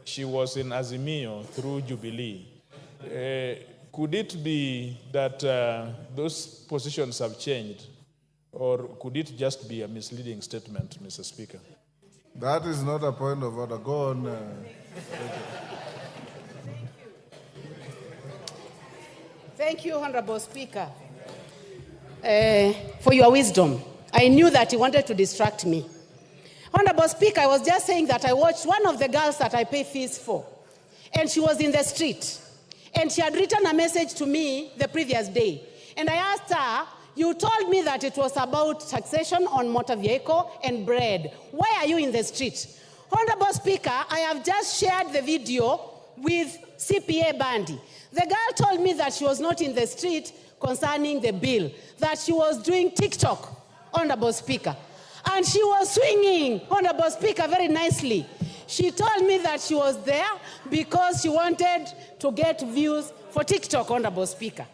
she was in Azimio through Jubilee. Could it be that those positions have changed? Or could it just be a misleading statement, Mr. Speaker? That is not a point of order. Go on. Thank you, Honorable Speaker, for your wisdom. I knew that you wanted to distract me. Honorable Speaker, I was just saying that I watched one of the girls that I pay fees for, and she was in the street, and she had written a message to me the previous day. And I asked her, you told me that it was about taxation on motor vehicle and bread. Why are you in the street? Honorable Speaker, I have just shared the video with CPA Bandy. The girl told me that she was not in the street concerning the bill, that she was doing TikTok, Honorable Speaker. And she was swinging, Honorable Speaker, very nicely. She told me that she was there because she wanted to get views for TikTok, Honorable Speaker.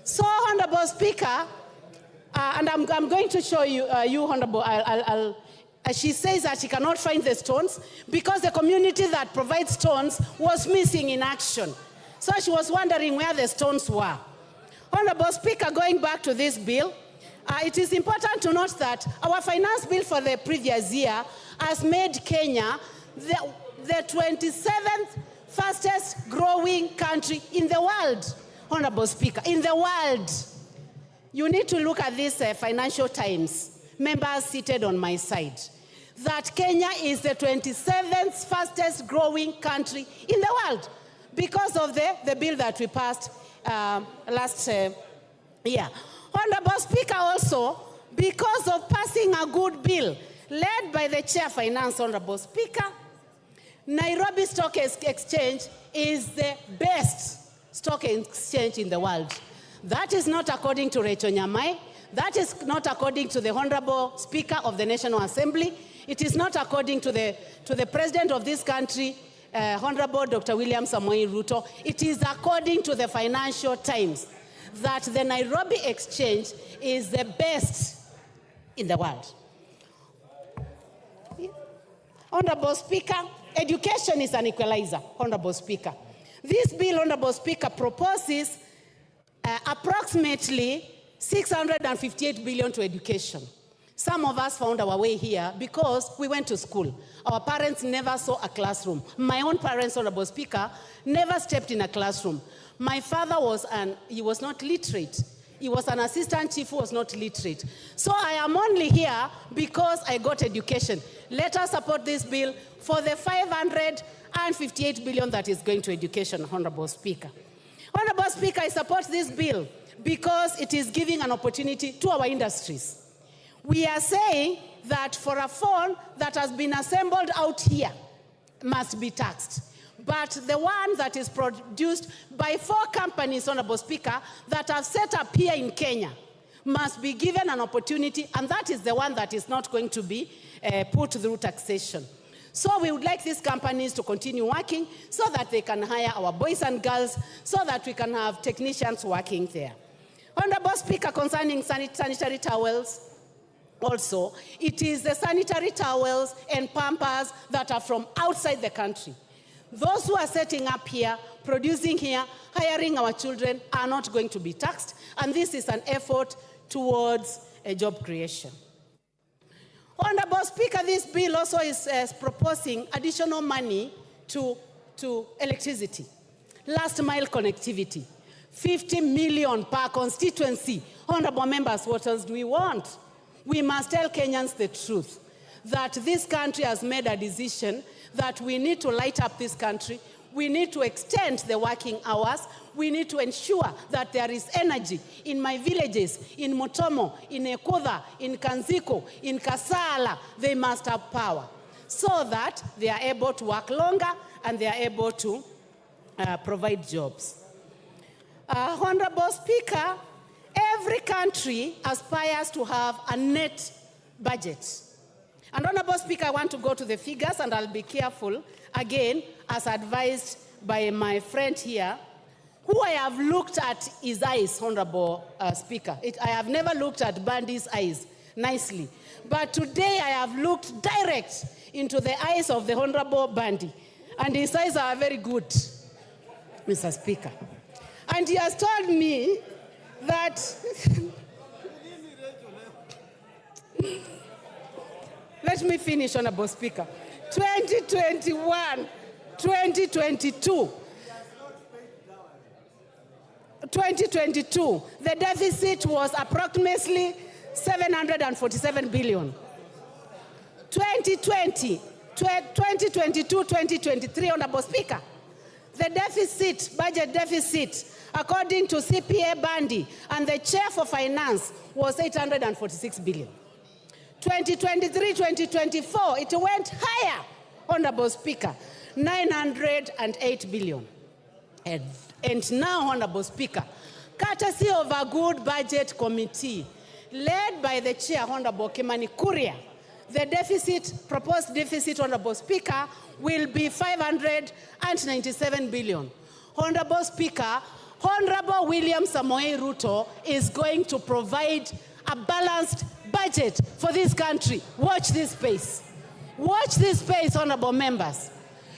So, Honorable Speaker, and I'm going to show you, Honorable, she says that she cannot find the stones because the community that provides stones was missing in action. So she was wondering where the stones were. Honorable Speaker, going back to this bill, it is important to note that our finance bill for the previous year has made Kenya the 27th fastest growing country in the world, Honorable Speaker, in the world. You need to look at this Financial Times, members seated on my side, that Kenya is the 27th fastest growing country in the world because of the bill that we passed last year. Honorable Speaker, also, because of passing a good bill led by the Chair Finance, Honorable Speaker, Nairobi Stock Exchange is the best stock exchange in the world. That is not according to Rachel Nyamai. That is not according to the Honorable Speaker of the National Assembly. It is not according to the President of this country, Honorable Dr. William Samoei Ruto. It is according to the Financial Times that the Nairobi Exchange is the best in the world. Honorable Speaker, education is an equalizer, Honorable Speaker. This bill, Honorable Speaker, proposes approximately 658 billion to education. Some of us found our way here because we went to school. Our parents never saw a classroom. My own parents, Honorable Speaker, never stepped in a classroom. My father he was not literate. He was an assistant chief who was not literate. So I am only here because I got education. Let us support this bill for the 558 billion that is going to education, Honorable Speaker. Honorable Speaker, I support this bill because it is giving an opportunity to our industries. We are saying that for a phone that has been assembled out here must be taxed. But the one that is produced by 4 companies, Honorable Speaker, that have set up here in Kenya must be given an opportunity, and that is the one that is not going to be put through taxation. So we would like these companies to continue working so that they can hire our boys and girls, so that we can have technicians working there. Honorable Speaker, concerning sanitary towels, also, it is the sanitary towels and pampers that are from outside the country. Those who are setting up here, producing here, hiring our children are not going to be taxed, and this is an effort towards a job creation. Honorable Speaker, this bill also is proposing additional money to electricity, last mile connectivity, 50 million per constituency. Honorable members, what else do we want? We must tell Kenyans the truth, that this country has made a decision that we need to light up this country. We need to extend the working hours. We need to ensure that there is energy in my villages, in Mutomo, in Ekudha, in Kanziko, in Kasala. They must have power so that they are able to work longer and they are able to provide jobs. Honorable Speaker, every country aspires to have a net budget. And Honorable Speaker, I want to go to the figures, and I'll be careful, again, as advised by my friend here, who I have looked at his eyes, Honorable Speaker. I have never looked at Bandy's eyes nicely. But today I have looked direct into the eyes of the Honorable Bandy, and his eyes are very good, Mr. Speaker. And he has told me that Let me finish, Honorable Speaker. 2021, 2022. 2022, the deficit was approximately 747 billion. 2020, 2022, 2023, Honorable Speaker, the deficit, budget deficit, according to CPA Bandi and the Chair for Finance, was 846 billion. 2023, 2024, it went higher, Honorable Speaker, 908 billion. And now, Honorable Speaker, courtesy of a good budget committee led by the Chair, Honorable Kimani Kuria, the deficit, proposed deficit, Honorable Speaker, will be 597 billion. Honorable Speaker, Honorable William Samoei Ruto is going to provide a balanced budget for this country. Watch this space. Watch this space, honorable members.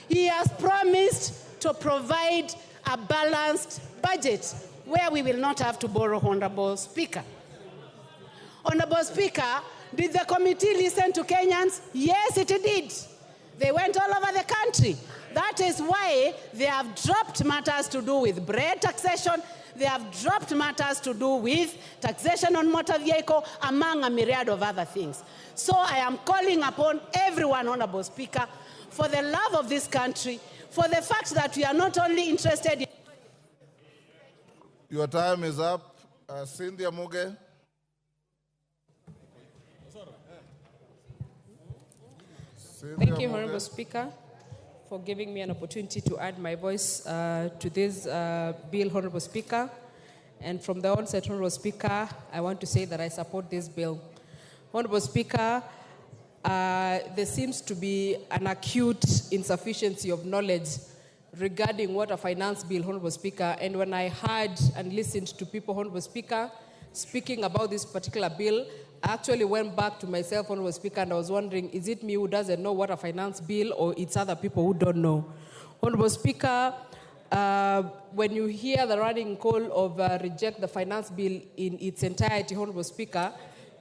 He has promised to provide a balanced budget where we will not have to borrow, Honorable Speaker. Honorable Speaker, did the committee listen to Kenyans? Yes, it did. They went all over the country. That is why they have dropped matters to do with bread taxation. They have dropped matters to do with taxation on motor vehicle, among a myriad of other things. So I am calling upon everyone, Honorable Speaker, for the love of this country, for the fact that we are not only interested in... Your time is up. Cynthia Muge. Thank you, Honorable Speaker, for giving me an opportunity to add my voice to this bill, Honorable Speaker. And from the onset, Honorable Speaker, I want to say that I support this bill. Honorable Speaker, there seems to be an acute insufficiency of knowledge regarding what a finance bill, Honorable Speaker. And when I heard and listened to people, Honorable Speaker, speaking about this particular bill, I actually went back to myself, Honorable Speaker, and I was wondering, is it me who doesn't know what a finance bill, or it's other people who don't know? Honorable Speaker, when you hear the running call of reject the finance bill in its entirety, Honorable Speaker,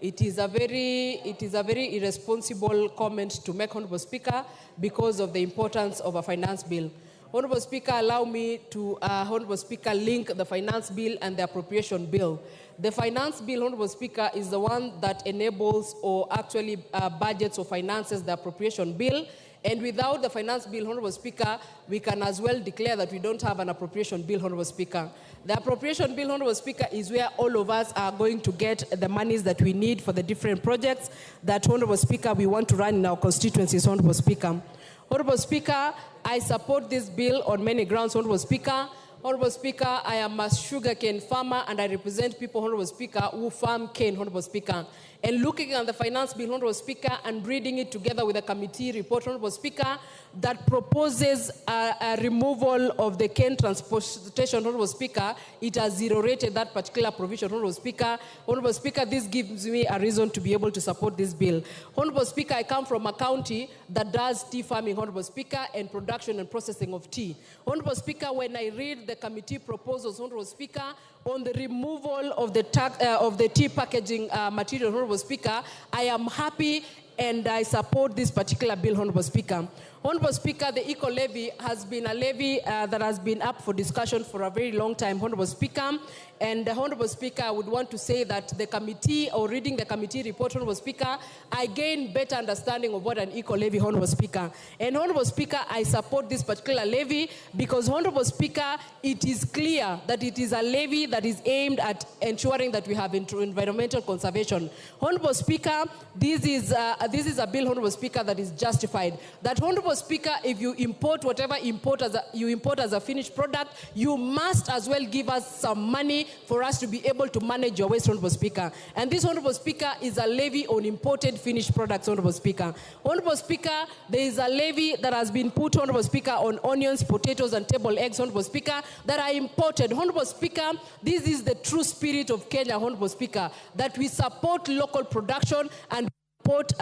it is a very irresponsible comment to make, Honorable Speaker, because of the importance of a finance bill. Honorable Speaker, allow me to, Honorable Speaker, link the finance bill and the appropriation bill. The finance bill, Honorable Speaker, is the one that enables or actually budgets or finances the appropriation bill. And without the finance bill, Honorable Speaker, we can as well declare that we don't have an appropriation bill, Honorable Speaker. The appropriation bill, Honorable Speaker, is where all of us are going to get the monies that we need for the different projects that, Honorable Speaker, we want to run in our constituencies, Honorable Speaker. Honorable Speaker, I support this bill on many grounds, Honorable Speaker. Honorable Speaker, I am a sugarcane farmer and I represent people, Honorable Speaker, who farm cane, Honorable Speaker. And looking at the finance bill, Honorable Speaker, and reading it together with a committee report, Honorable Speaker, that proposes a removal of the cane transportation, Honorable Speaker, it has zero-rated that particular provision, Honorable Speaker. Honorable Speaker, this gives me a reason to be able to support this bill. Honorable Speaker, I come from a county that does tea farming, Honorable Speaker, and production and processing of tea. Honorable Speaker, when I read the committee proposals, Honorable Speaker, on the removal of the tea packaging material, Honorable Speaker, I am happy and I support this particular bill, Honorable Speaker. Honorable Speaker, the eco-levy has been a levy that has been up for discussion for a very long time, Honorable Speaker. And Honorable Speaker, I would want to say that the committee, or reading the committee report, Honorable Speaker, I gained better understanding of what an eco-levy, Honorable Speaker. And Honorable Speaker, I support this particular levy because, Honorable Speaker, it is clear that it is a levy that is aimed at ensuring that we have environmental conservation. Honorable Speaker, this is a bill, Honorable Speaker, that is justified. That, Honorable Speaker, if you import whatever you import as a finished product, you must as well give us some money for us to be able to manage your waste, Honorable Speaker. And this, Honorable Speaker, is a levy on imported finished products, Honorable Speaker. Honorable Speaker, there is a levy that has been put, Honorable Speaker, on onions, potatoes, and table eggs, Honorable Speaker, that are imported. Honorable Speaker, this is the true spirit of Kenya, Honorable Speaker, that we support local production and support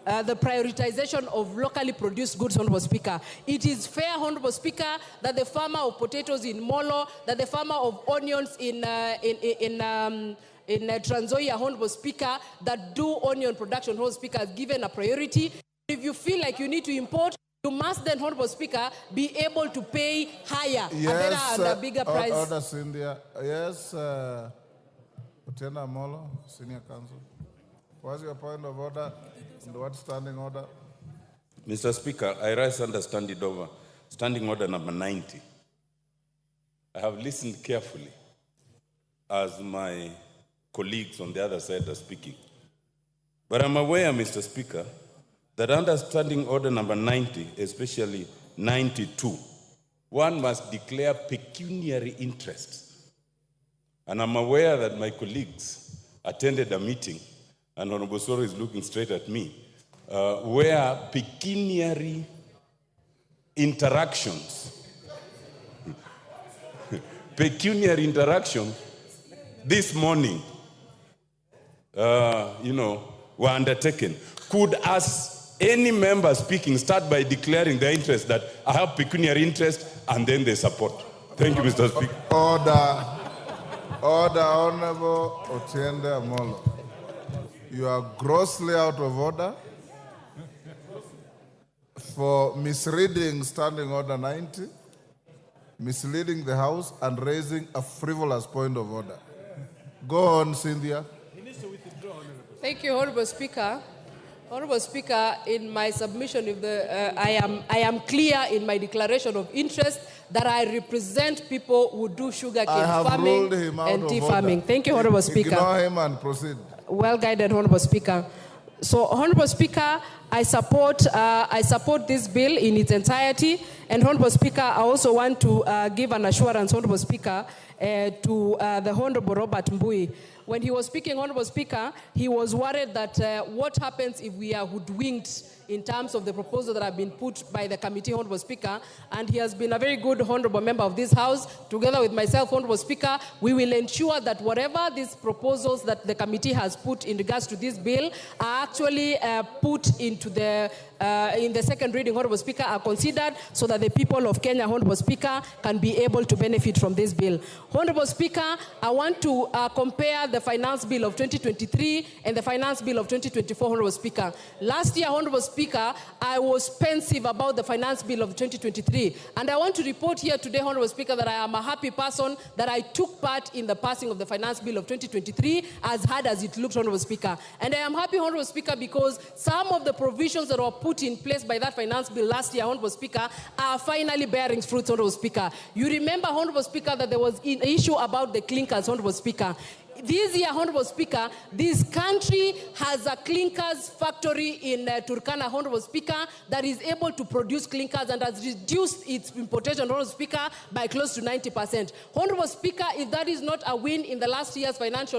the prioritization of locally produced goods, Honorable Speaker. It is fair, Honorable Speaker, that the farmer of potatoes in Molo, that the farmer of onions in Trans Nzoia, Honorable Speaker, that do onion production, Honorable Speaker, is given a priority. If you feel like you need to import, you must then, Honorable Speaker, be able to pay higher, a better and a bigger price. Order, Cynthia. Yes, Otiende Amolo, Senior Counsel. What's your point of order? And what standing order? Mr. Speaker, I rise under standing order number 90. I have listened carefully as my colleagues on the other side are speaking. But I'm aware, Mr. Speaker, that under standing order number 90, especially 92, one must declare pecuniary interest. And I'm aware that my colleagues attended a meeting, and Honorable Soro is looking straight at me, where pecuniary interactions, this morning, were undertaken. Could any member speaking start by declaring their interest that I have pecuniary interest and then they support? Thank you, Mr. Speaker. Order, Honorable Otiende Amolo. You are grossly out of order for misreading standing order 90, misleading the House, and raising a frivolous point of order. Go on, Cynthia. Thank you, Honorable Speaker. Honorable Speaker, in my submission, I am clear in my declaration of interest that I represent people who do sugarcane farming and tea farming. Thank you, Honorable Speaker. Ignore him and proceed. Well guided, Honorable Speaker. So, Honorable Speaker, I support this bill in its entirety. And Honorable Speaker, I also want to give an assurance, Honorable Speaker, to the Honorable Robert Mbui. When he was speaking, Honorable Speaker, he was worried that what happens if we are hoodwinked in terms of the proposal that have been put by the committee, Honorable Speaker, and he has been a very good honorable member of this House. Together with myself, Honorable Speaker, we will ensure that whatever these proposals that the committee has put in regards to this bill are actually put into in the second reading, Honorable Speaker, are considered so that the people of Kenya, Honorable Speaker, can be able to benefit from this bill. Honorable Speaker, I want to compare the finance bill of 2023 and the finance bill of 2024, Honorable Speaker. Last year, Honorable Speaker, I was pensive about the finance bill of 2023. And I want to report here today, Honorable Speaker, that I am a happy person that I took part in the passing of the finance bill of 2023, as hard as it looked, Honorable Speaker. And I am happy, Honorable Speaker, because some of the provisions that were put in place by that finance bill last year, Honorable Speaker, are finally bearing fruits, Honorable Speaker. You remember, Honorable Speaker, that there was an issue about the clinkers, Honorable Speaker. This year, Honorable Speaker, this country has a clinkers factory in Turkana, Honorable Speaker, that is able to produce clinkers and has reduced its importation, Honorable Speaker, by close to 90%. Honorable Speaker, if that is not a win in the last year's finance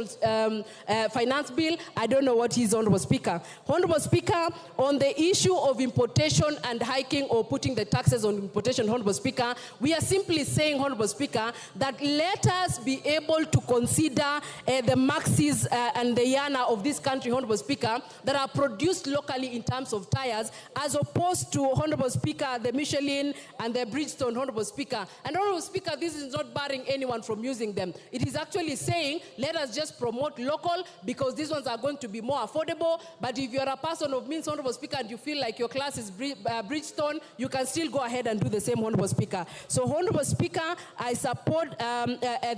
bill, I don't know what is, Honorable Speaker. Honorable Speaker, on the issue of importation and hiking or putting the taxes on importation, Honorable Speaker, we are simply saying, Honorable Speaker, that let us be able to consider the Maxis and the Yana of this country, Honorable Speaker, that are produced locally in terms of tires, as opposed to, Honorable Speaker, the Michelin and the Bridgestone, Honorable Speaker. And Honorable Speaker, this is not barring anyone from using them. It is actually saying, let us just promote local, because these ones are going to be more affordable. But if you're a person of means, Honorable Speaker, and you feel like your class is Bridgestone, you can still go ahead and do the same, Honorable Speaker. So, Honorable Speaker, I support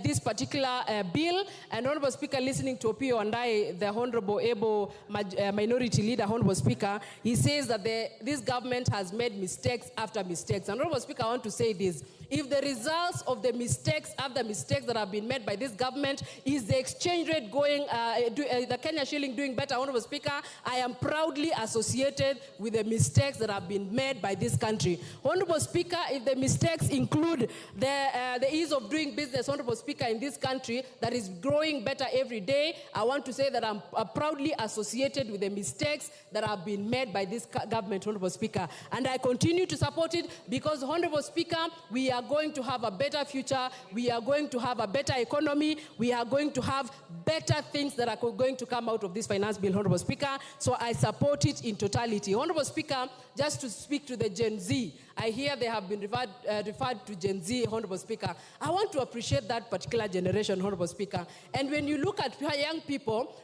this particular bill. And Honorable Speaker, listening to Opio and the Honorable Able Minority Leader, Honorable Speaker, he says that this government has made mistakes after mistakes. And Honorable Speaker, I want to say this. If the results of the mistakes after mistakes that have been made by this government is the exchange rate going, the Kenya shilling doing better, Honorable Speaker, I am proudly associated with the mistakes that have been made by this country. Honorable Speaker, if the mistakes include the ease of doing business, Honorable Speaker, in this country that is growing better every day, I want to say that I'm proudly associated with the mistakes that have been made by this government, Honorable Speaker. And I continue to support it because, Honorable Speaker, we are going to have a better future, we are going to have a better economy, we are going to have better things that are going to come out of this finance bill, Honorable Speaker. So I support it in totality. Honorable Speaker, just to speak to the Gen Z, I hear they have been referred to Gen Z, Honorable Speaker. I want to appreciate that particular generation, Honorable Speaker. And when you look at young people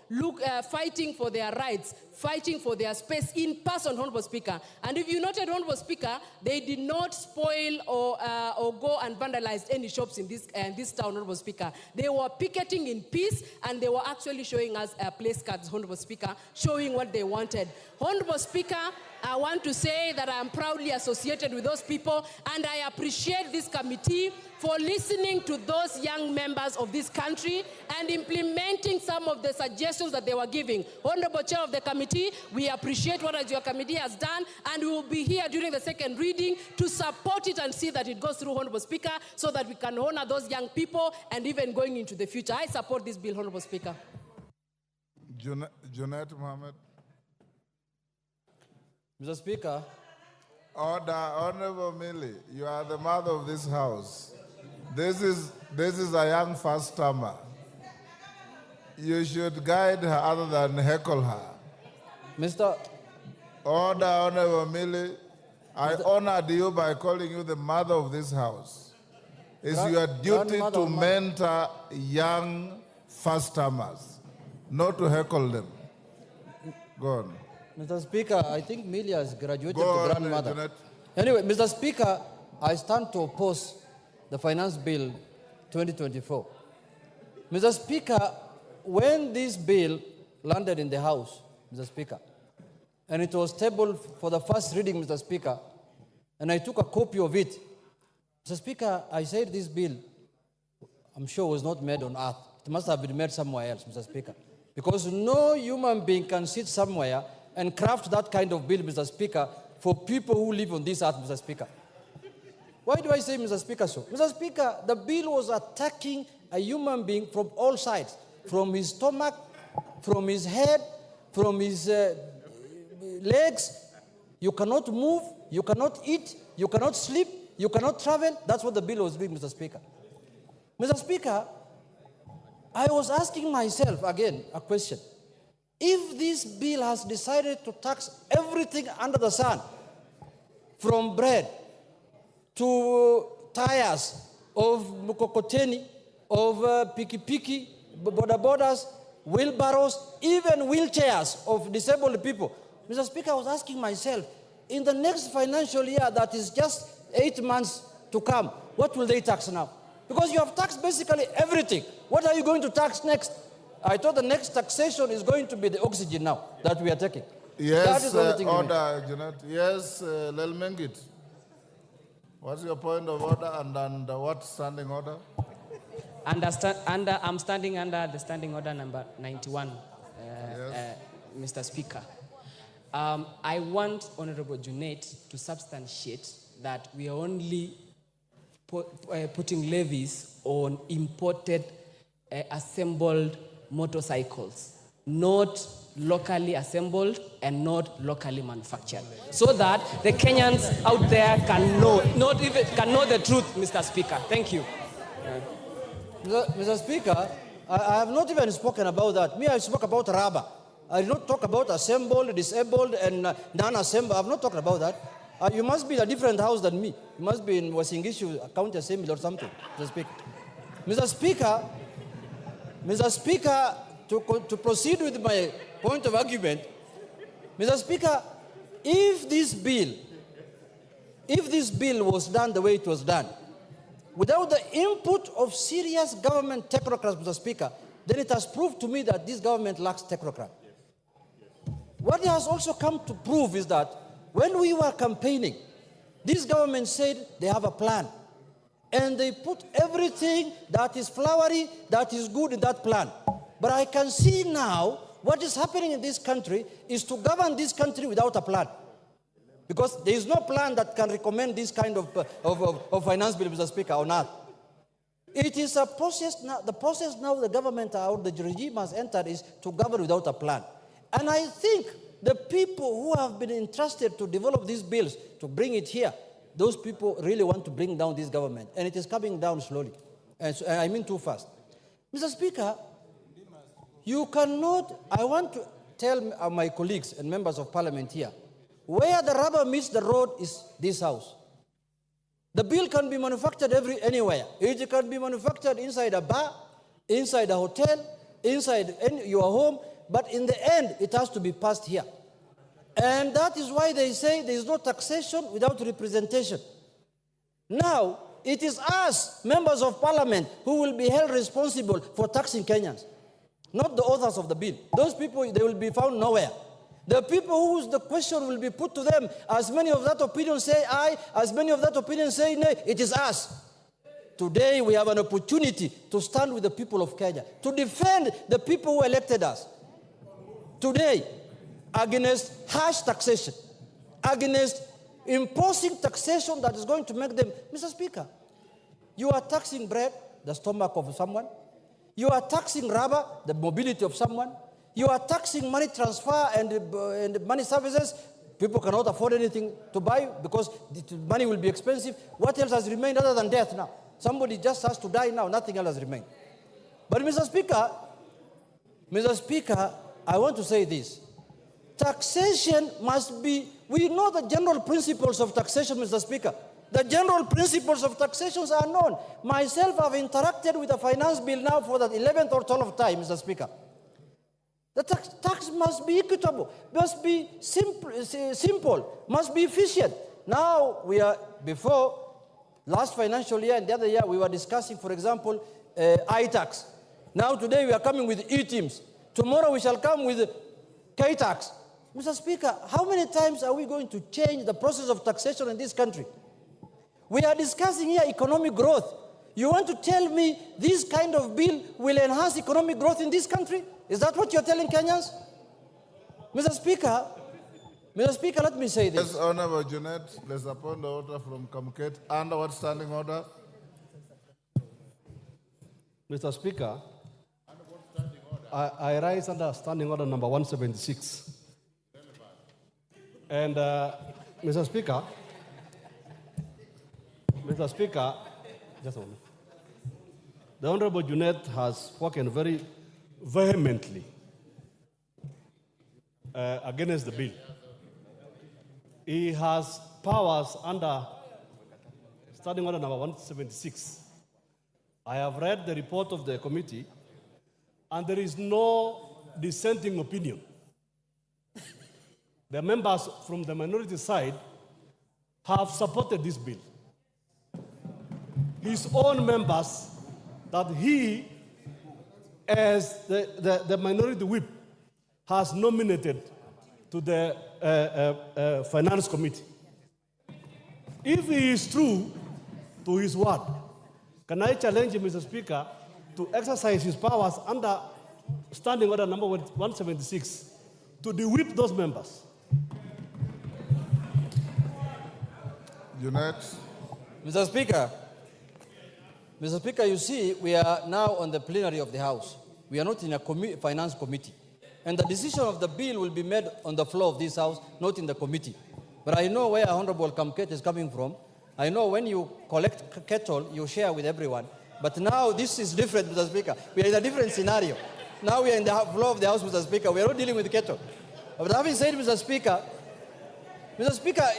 fighting for their rights, fighting for their space in person, Honorable Speaker. And if you noted, Honorable Speaker, they did not spoil or go and vandalize any shops in this town, Honorable Speaker. They were picketing in peace, and they were actually showing us place cards, Honorable Speaker, showing what they wanted. Honorable Speaker, I want to say that I am proudly associated with those people, and I appreciate this committee for listening to those young members of this country and implementing some of the suggestions that they were giving. Honorable Chair of the committee, we appreciate what your committee has done, and we will be here during the second reading to support it and see that it goes through, Honorable Speaker, so that we can honor those young people and even going into the future. I support this bill, Honorable Speaker. Junet Mohammed. Mr. Speaker. Order, Honorable Millie, you are the mother of this house. This is a young first-timer. You should guide her other than heckle her. Mr. Order, Honorable Millie. I honored you by calling you the mother of this house. It's your duty to mentor young first-timers, not to heckle them. Go on. Mr. Speaker, I think Millie has graduated Go to on, grandmother. Janet. Anyway, Mr. Speaker, I stand to oppose the Finance Bill 2024. Mr. Speaker, when this bill landed in the House, Mr. Speaker, and it was tabled for the first reading, Mr. Speaker, and I took a copy of it, Mr. Speaker, I said this bill, I'm sure, was not made on earth. It must have been made somewhere else, Mr. Speaker. Because no human being can sit somewhere and craft that kind of bill, Mr. Speaker, for people who live on this earth, Mr. Speaker. Why do I say, Mr. Speaker, so? Mr. Speaker, the bill was attacking a human being from all sides, from his stomach, from his head, from his legs. You cannot move, you cannot eat, you cannot sleep, you cannot travel. That's what the bill was doing, Mr. Speaker. Mr. Speaker, I was asking myself again a question. If this bill has decided to tax everything under the sun, from bread to tires of mukokoteni, of piki-piki, boda-bodas, wheelbarrows, even wheelchairs of disabled people, Mr. Speaker, I was asking myself, in the next financial year that is just 8 months to come, what will they tax now? Because you have taxed basically everything. What are you going to tax next? I thought the next taxation is going to be the oxygen now that we are taking. Yes, order, Janet. Yes, Lelmengit. What's your point of order and what standing order? I'm standing under the standing order number 91, Mr. Speaker. I want Honorable Junet to substantiate that we are only putting levies on imported assembled motorcycles, not locally assembled and not locally manufactured, so that the Kenyans out there can know, can know the truth, Mr. Speaker. Thank you. Mr. Speaker, I have not even spoken about that. Me, I spoke about rubber. I did not talk about assembled, disabled, and non-assembled. I have not talked about that. You must be in a different house than me. You must be in Wasingishu County Assembly or something, Mr. Speaker. Mr. Speaker, to proceed with my point of argument, Mr. Speaker, if this bill was done the way it was done, without the input of serious government technocrats, Mr. Speaker, then it has proved to me that this government lacks technocrats. What it has also come to prove is that when we were campaigning, this government said they have a plan. And they put everything that is flowery, that is good in that plan. But I can see now what is happening in this country is to govern this country without a plan. Because there is no plan that can recommend this kind of finance bill, Mr. Speaker, on earth. It is a process now. The process now the government or the regime has entered is to govern without a plan. And I think the people who have been entrusted to develop these bills, to bring it here, those people really want to bring down this government. And it is coming down slowly. And so, I mean too fast. Mr. Speaker, you cannot, I want to tell my colleagues and members of parliament here, where the rubber meets the road is this house. The bill can be manufactured anywhere. It can be manufactured inside a bar, inside a hotel, inside your home, but in the end, it has to be passed here. And that is why they say there is no taxation without representation. Now, it is us, members of parliament, who will be held responsible for taxing Kenyans, not the authors of the bill. Those people, they will be found nowhere. The people whose the question will be put to them, as many of that opinion say aye, as many of that opinion say nay, it is us. Today we have an opportunity to stand with the people of Kenya, to defend the people who elected us. Today, against harsh taxation, against imposing taxation that is going to make them, Mr. Speaker, you are taxing bread, the stomach of someone. You are taxing rubber, the mobility of someone. You are taxing money transfer and money services. People cannot afford anything to buy because the money will be expensive. What else has remained other than death now? Somebody just has to die now. Nothing else has remained. But Mr. Speaker, I want to say this. Taxation must be, we know the general principles of taxation, Mr. Speaker. The general principles of taxations are known. Myself, I've interacted with the finance bill now for the 11th or 12th time, Mr. Speaker. The tax must be equitable, must be simple, must be efficient. Now we are, before last financial year and the other year, we were discussing, for example, I-tax. Now today we are coming with E-teams. Tomorrow we shall come with K-tax. Mr. Speaker, how many times are we going to change the process of taxation in this country? We are discussing here economic growth. You want to tell me this kind of bill will enhance economic growth in this country? Is that what you're telling Kenyans? Mr. Speaker, let me say this. Yes, Honorable Junet, let's upon the order from Kamket. Under what standing order? Mr. Speaker, I rise under standing order number 176. And Mr. Speaker, just a moment. The Honorable Junet has spoken very vehemently against the bill. He has powers under standing order number 176. I have read the report of the committee, and there is no dissenting opinion. The members from the minority side have supported this bill. His own members that he, as the minority whip, has nominated to the finance committee. If he is true to his word, can I challenge him, Mr. Speaker, to exercise his powers under standing order number 176 to de-whip those members? Junet. Mr. Speaker, you see, we are now on the plenary of the House. We are not in a finance committee. And the decision of the bill will be made on the floor of this House, not in the committee. But I know where Honorable Kamket is coming from. I know when you collect cattle, you share with everyone. But now this is different, Mr. Speaker. We are in a different scenario. Now we are in the floor of the House, Mr. Speaker. We are not dealing with cattle. But having said, Mr. Speaker,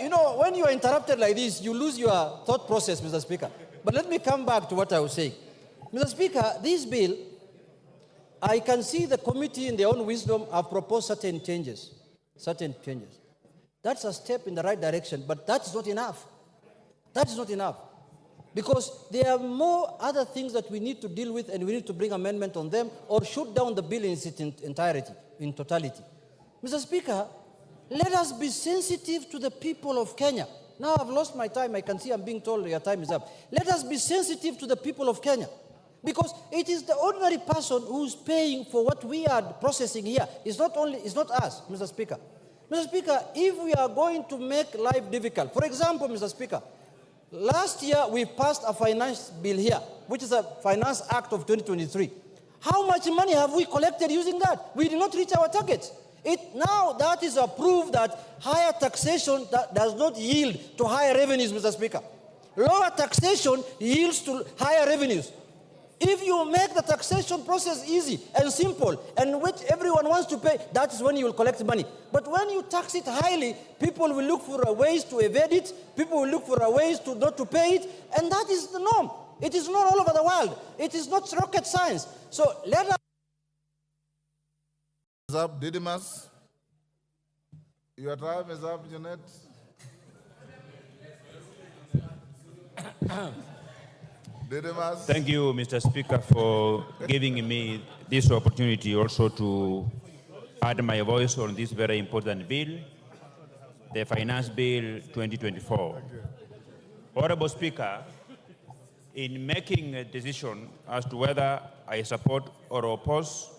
you know, when you are interrupted like this, you lose your thought process, Mr. Speaker. But let me come back to what I was saying. Mr. Speaker, this bill, I can see the committee in their own wisdom have proposed certain changes. That's a step in the right direction, but that's not enough. That is not enough. Because there are more other things that we need to deal with, and we need to bring amendment on them or shoot down the bill in its entirety, in totality. Mr. Speaker, let us be sensitive to the people of Kenya. Now I've lost my time. I can see I'm being told your time is up. Let us be sensitive to the people of Kenya. Because it is the ordinary person who's paying for what we are processing here. It's not us, Mr. Speaker. Mr. Speaker, if we are going to make life difficult, for example, Mr. Speaker, last year we passed a finance bill here, which is a Finance Act of 2023. How much money have we collected using that? We did not reach our targets. Now that is a proof that higher taxation does not yield to higher revenues, Mr. Speaker. Lower taxation yields to higher revenues. If you make the taxation process easy and simple, and which everyone wants to pay, that is when you will collect money. But when you tax it highly, people will look for ways to evade it, people will look for ways to not to pay it, and that is the norm. It is not all over the world. It is not rocket science. So let us... Is up, Didymus. Your time is up, Janet. Didymus. Thank you, Mr. Speaker, for giving me this opportunity also to add my voice on this very important bill, the Finance Bill 2024. Honorable Speaker, in making a decision as to whether I support or oppose,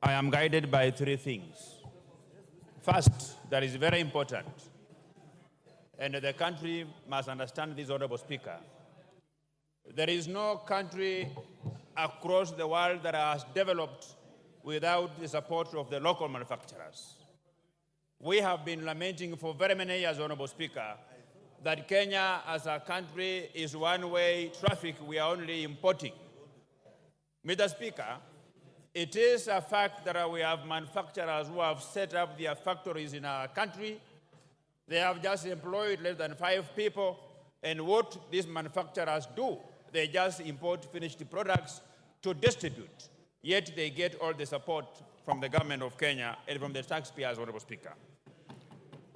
I am guided by three things. First, that is very important, and the country must understand this, Honorable Speaker. There is no country across the world that has developed without the support of the local manufacturers. We have been lamenting for very many years, Honorable Speaker, that Kenya as a country is one-way traffic. We are only importing. Mr. Speaker, it is a fact that we have manufacturers who have set up their factories in our country. They have just employed less than 5 people, and what these manufacturers do, they just import finished products to distribute, yet they get all the support from the government of Kenya and from the taxpayers, Honorable Speaker.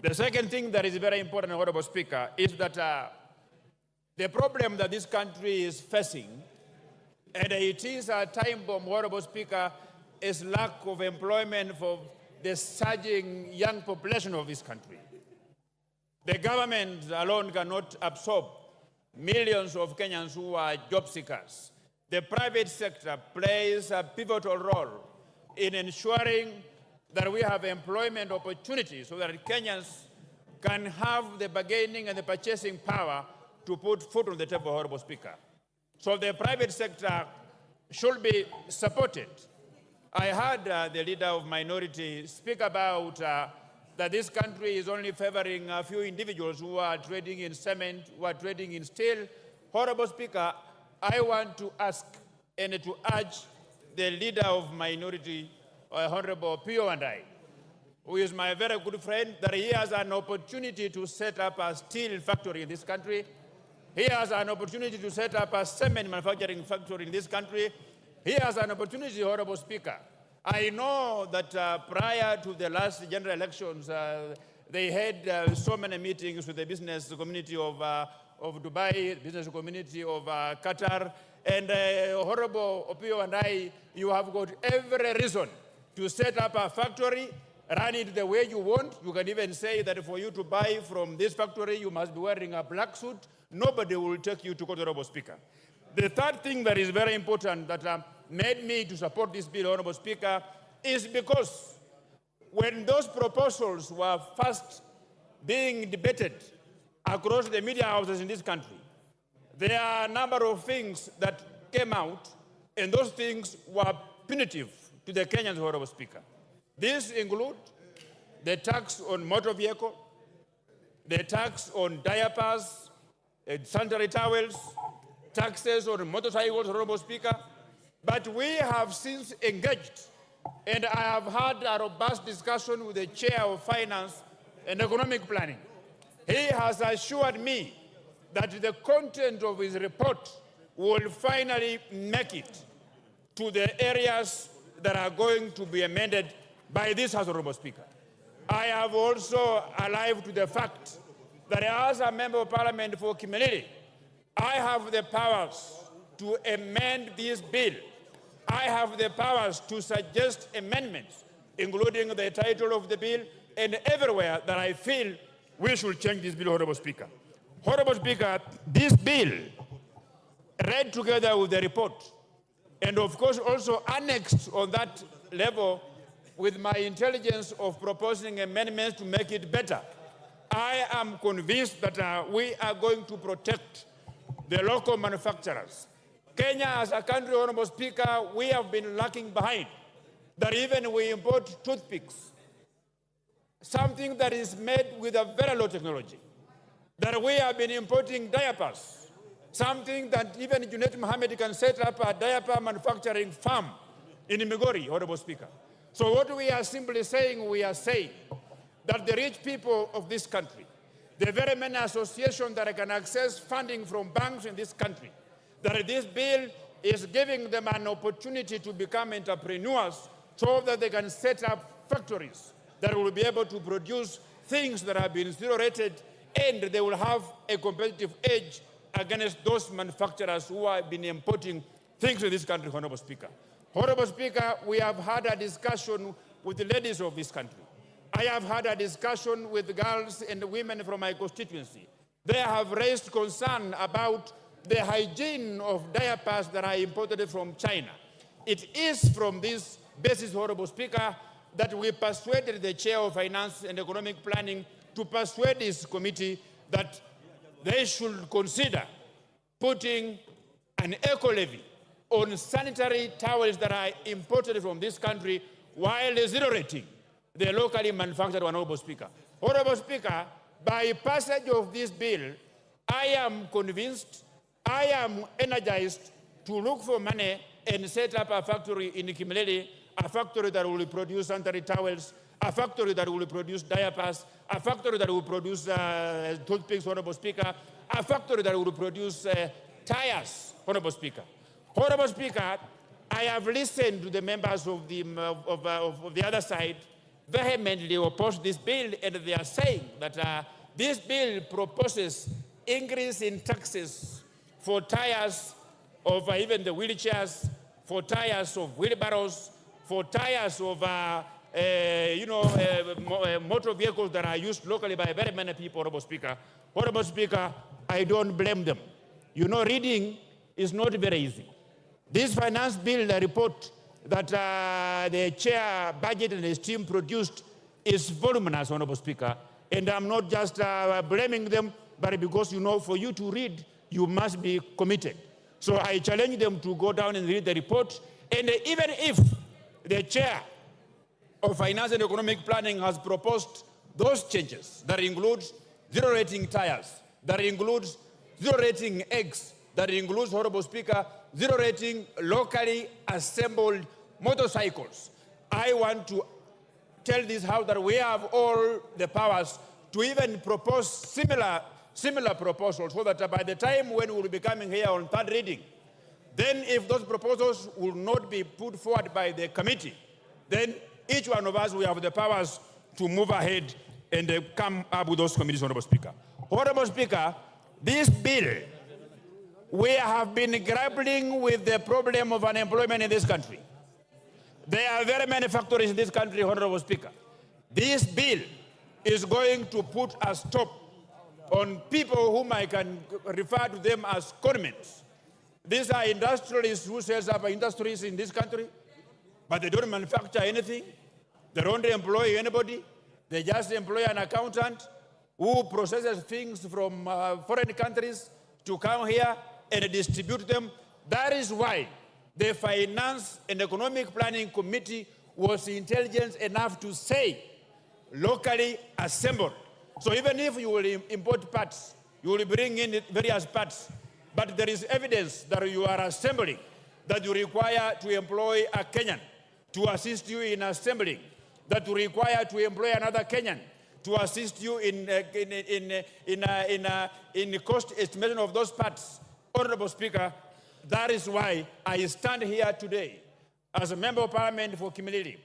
The second thing that is very important, Honorable Speaker, is that the problem that this country is facing, and it is a time bomb, Honorable Speaker, is lack of employment for the surging young population of this country. The government alone cannot absorb millions of Kenyans who are job seekers. The private sector plays a pivotal role in ensuring that we have employment opportunities so that Kenyans can have the bargaining and the purchasing power to put food on the table, Honorable Speaker. So the private sector should be supported. I heard the leader of minority speak about that this country is only favoring a few individuals who are trading in cement, who are trading in steel. Honorable Speaker, I want to ask and to urge the leader of minority, Honorable Pio Wandayi, who is my very good friend, that he has an opportunity to set up a steel factory in this country. He has an opportunity to set up a cement manufacturing factory in this country. He has an opportunity, Honorable Speaker. I know that prior to the last general elections, they had so many meetings with the business community of Dubai, business community of Qatar, and Honorable Pio Wandayi, you have got every reason to set up a factory, run it the way you want. You can even say that for you to buy from this factory, you must be wearing a black suit. Nobody will take you to court, Honorable Speaker. The third thing that is very important that made me to support this bill, Honorable Speaker, is because when those proposals were first being debated across the media houses in this country, there are a number of things that came out, and those things were punitive to the Kenyans, Honorable Speaker. These include the tax on motor vehicle, the tax on diapers, sanitary towels, taxes on motorcycles, Honorable Speaker. But we have since engaged, and I have had a robust discussion with the Chair of Finance and Economic Planning. He has assured me that the content of his report will finally make it to the areas that are going to be amended by this House, Honorable Speaker. I have also alive to the fact that as a Member of Parliament for Kimilili, I have the powers to amend this bill. I have the powers to suggest amendments, including the title of the bill, and everywhere that I feel we should change this bill, Honorable Speaker. Honorable Speaker, this bill, read together with the report, and of course also annexed on that level with my intelligence of proposing amendments to make it better, I am convinced that we are going to protect the local manufacturers. Kenya as a country, Honorable Speaker, we have been lagging behind. That even we import toothpicks, something that is made with a very low technology. That we have been importing diapers, something that even Junet Mohammed can set up a diaper manufacturing farm in Migori, Honorable Speaker. So what we are simply saying, we are saying that the rich people of this country, the very many associations that can access funding from banks in this country, that this bill is giving them an opportunity to become entrepreneurs so that they can set up factories that will be able to produce things that have been zero-rated, and they will have a competitive edge against those manufacturers who have been importing things to this country, Honorable Speaker. Honorable Speaker, we have had a discussion with the ladies of this country. I have had a discussion with the girls and the women from my constituency. They have raised concern about the hygiene of diapers that are imported from China. It is from this basis, Honorable Speaker, that we persuaded the Chair of Finance and Economic Planning to persuade this committee that they should consider putting an eco-levy on sanitary towels that are imported from this country while zero-rating the locally manufactured, Honorable Speaker. Honorable Speaker, by passage of this bill, I am convinced, I am energized to look for money and set up a factory in Kimilili, a factory that will produce sanitary towels, a factory that will produce diapers, a factory that will produce toothpicks, Honorable Speaker, a factory that will produce tires, Honorable Speaker. Honorable Speaker, I have listened to the members of the other side vehemently oppose this bill, and they are saying that this bill proposes increase in taxes for tires of even the wheelchairs, for tires of wheelbarrows, for tires of motor vehicles that are used locally by very many people, Honorable Speaker. Honorable Speaker, I don't blame them. You know, reading is not very easy. This finance bill, the report that the chair budget and his team produced is voluminous, Honorable Speaker. And I'm not just blaming them, but because, you know, for you to read, you must be committed. So I challenge them to go down and read the report. And even if the chair of Finance and Economic Planning has proposed those changes that include zero-rating tires, that includes zero-rating eggs, that includes, Honorable Speaker, zero-rating locally assembled motorcycles. I want to tell this House that we have all the powers to even propose similar proposals, so that by the time when we will be coming here on third reading, then if those proposals will not be put forward by the committee, then each one of us will have the powers to move ahead and come up with those committees, Honorable Speaker. Honorable Speaker, this bill, we have been grappling with the problem of unemployment in this country. There are very many factories in this country, Honorable Speaker. This bill is going to put a stop on people whom I can refer to them as conmen. These are industrialists who set up industries in this country, but they don't manufacture anything. They don't employ anybody. They just employ an accountant who processes things from foreign countries to come here and distribute them. That is why the Finance and Economic Planning Committee was intelligent enough to say locally assembled. So even if you will import parts, you will bring in various parts, but there is evidence that you are assembling, that you require to employ a Kenyan to assist you in assembling, that you require to employ another Kenyan to assist you in cost estimation of those parts. Honorable Speaker, that is why I stand here today as a Member of Parliament for Kimilili,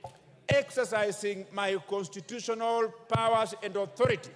exercising my constitutional powers and authority,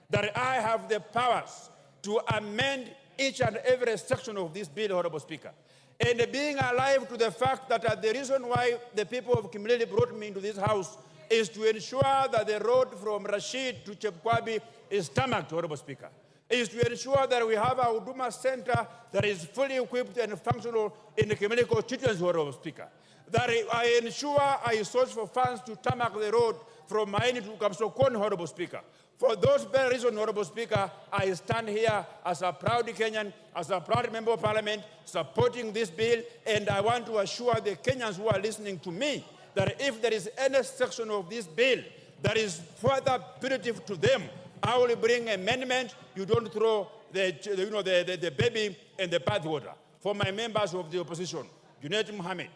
that I have the powers to amend each and every section of this bill, Honorable Speaker. And being alive to the fact that the reason why the people of Kimilili brought me into this House is to ensure that the road from Rashid to Chepkwabi is tarmacked, Honorable Speaker. Is to ensure that we have a Huduma Center that is fully equipped and functional in the Kimilili constituency, Honorable Speaker. That I ensure I source for funds to tarmac the road from Maini to Kapsokon, Honorable Speaker. For those very reasons, Honorable Speaker, I stand here as a proud Kenyan, as a proud Member of Parliament, supporting this bill, and I want to assure the Kenyans who are listening to me that if there is any section of this bill that is further punitive to them, I will bring amendment. You don't throw the baby in the bathwater. For my members of the opposition, Junaid Mohammed,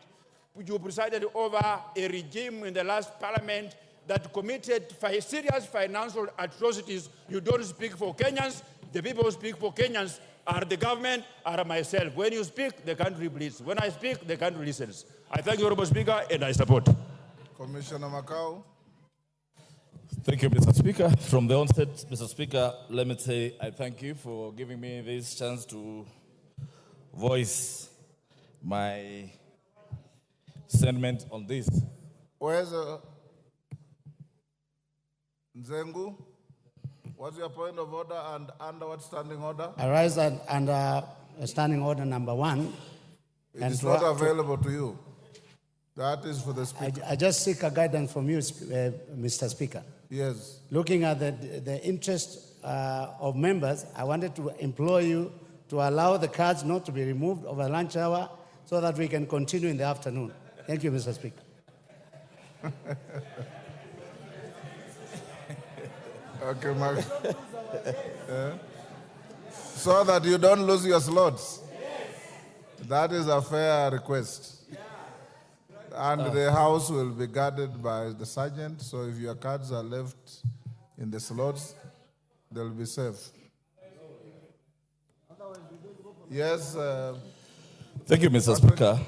you presided over a regime in the last parliament that committed serious financial atrocities. You don't speak for Kenyans. The people who speak for Kenyans are the government, are myself. When you speak, the country bleeds. When I speak, the country listens. I thank you, Honorable Speaker, and I support. Commissioner Makau. Thank you, Mr. Speaker. From the onset, Mr. Speaker, let me say I thank you for giving me this chance to voice my sentiment on this. Where's Nzengu? What's your point of order and under what standing order? I rise under standing order number 1. It is not available to you. That is for the Speaker. I just seek a guidance from you, Mr. Speaker. Yes. Looking at the interest of members, I wanted to implore you to allow the cards not to be removed over lunch hour so that we can continue in the afternoon. Thank you, Mr. Speaker. Okay, Mark. So that you don't lose your slots. That is a fair request. And the house will be guarded by the sergeant, so if your cards are left in the slots, they'll be safe. Yes. Thank you, Mr. Speaker.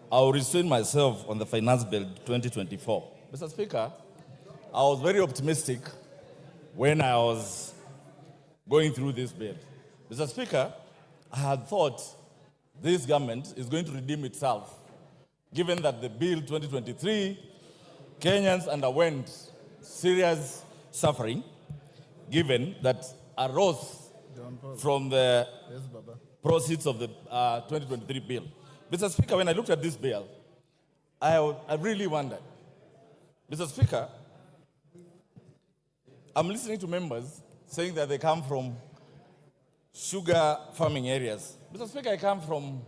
I will restrain myself on the Finance Bill 2024. Mr. Speaker, I was very optimistic when I was going through this bill. Mr. Speaker, I had thought this government is going to redeem itself, given that the bill 2023, Kenyans underwent serious suffering, given that arose from the proceeds of the 2023 bill. Mr. Speaker, when I looked at this bill, I really wondered. Mr. Speaker, I'm listening to members saying that they come from sugar farming areas. Mr. Speaker, I come from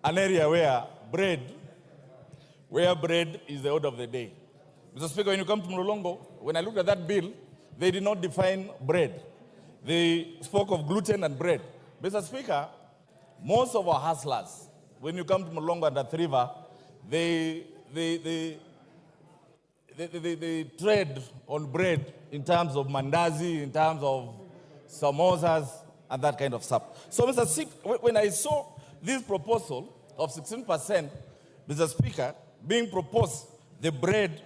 an area where bread is the order of the day. Mr. Speaker, when you come to Mlolongo, when I looked at that bill, they did not define bread. They spoke of gluten and bread. Mr. Speaker, most of our hustlers, when you come to Mlolongo and Athi River, they trade on bread in terms of mandazi, in terms of samosas, and that kind of stuff. So, Mr. Speaker, when I saw this proposal of 16%, Mr. Speaker, being proposed, the bread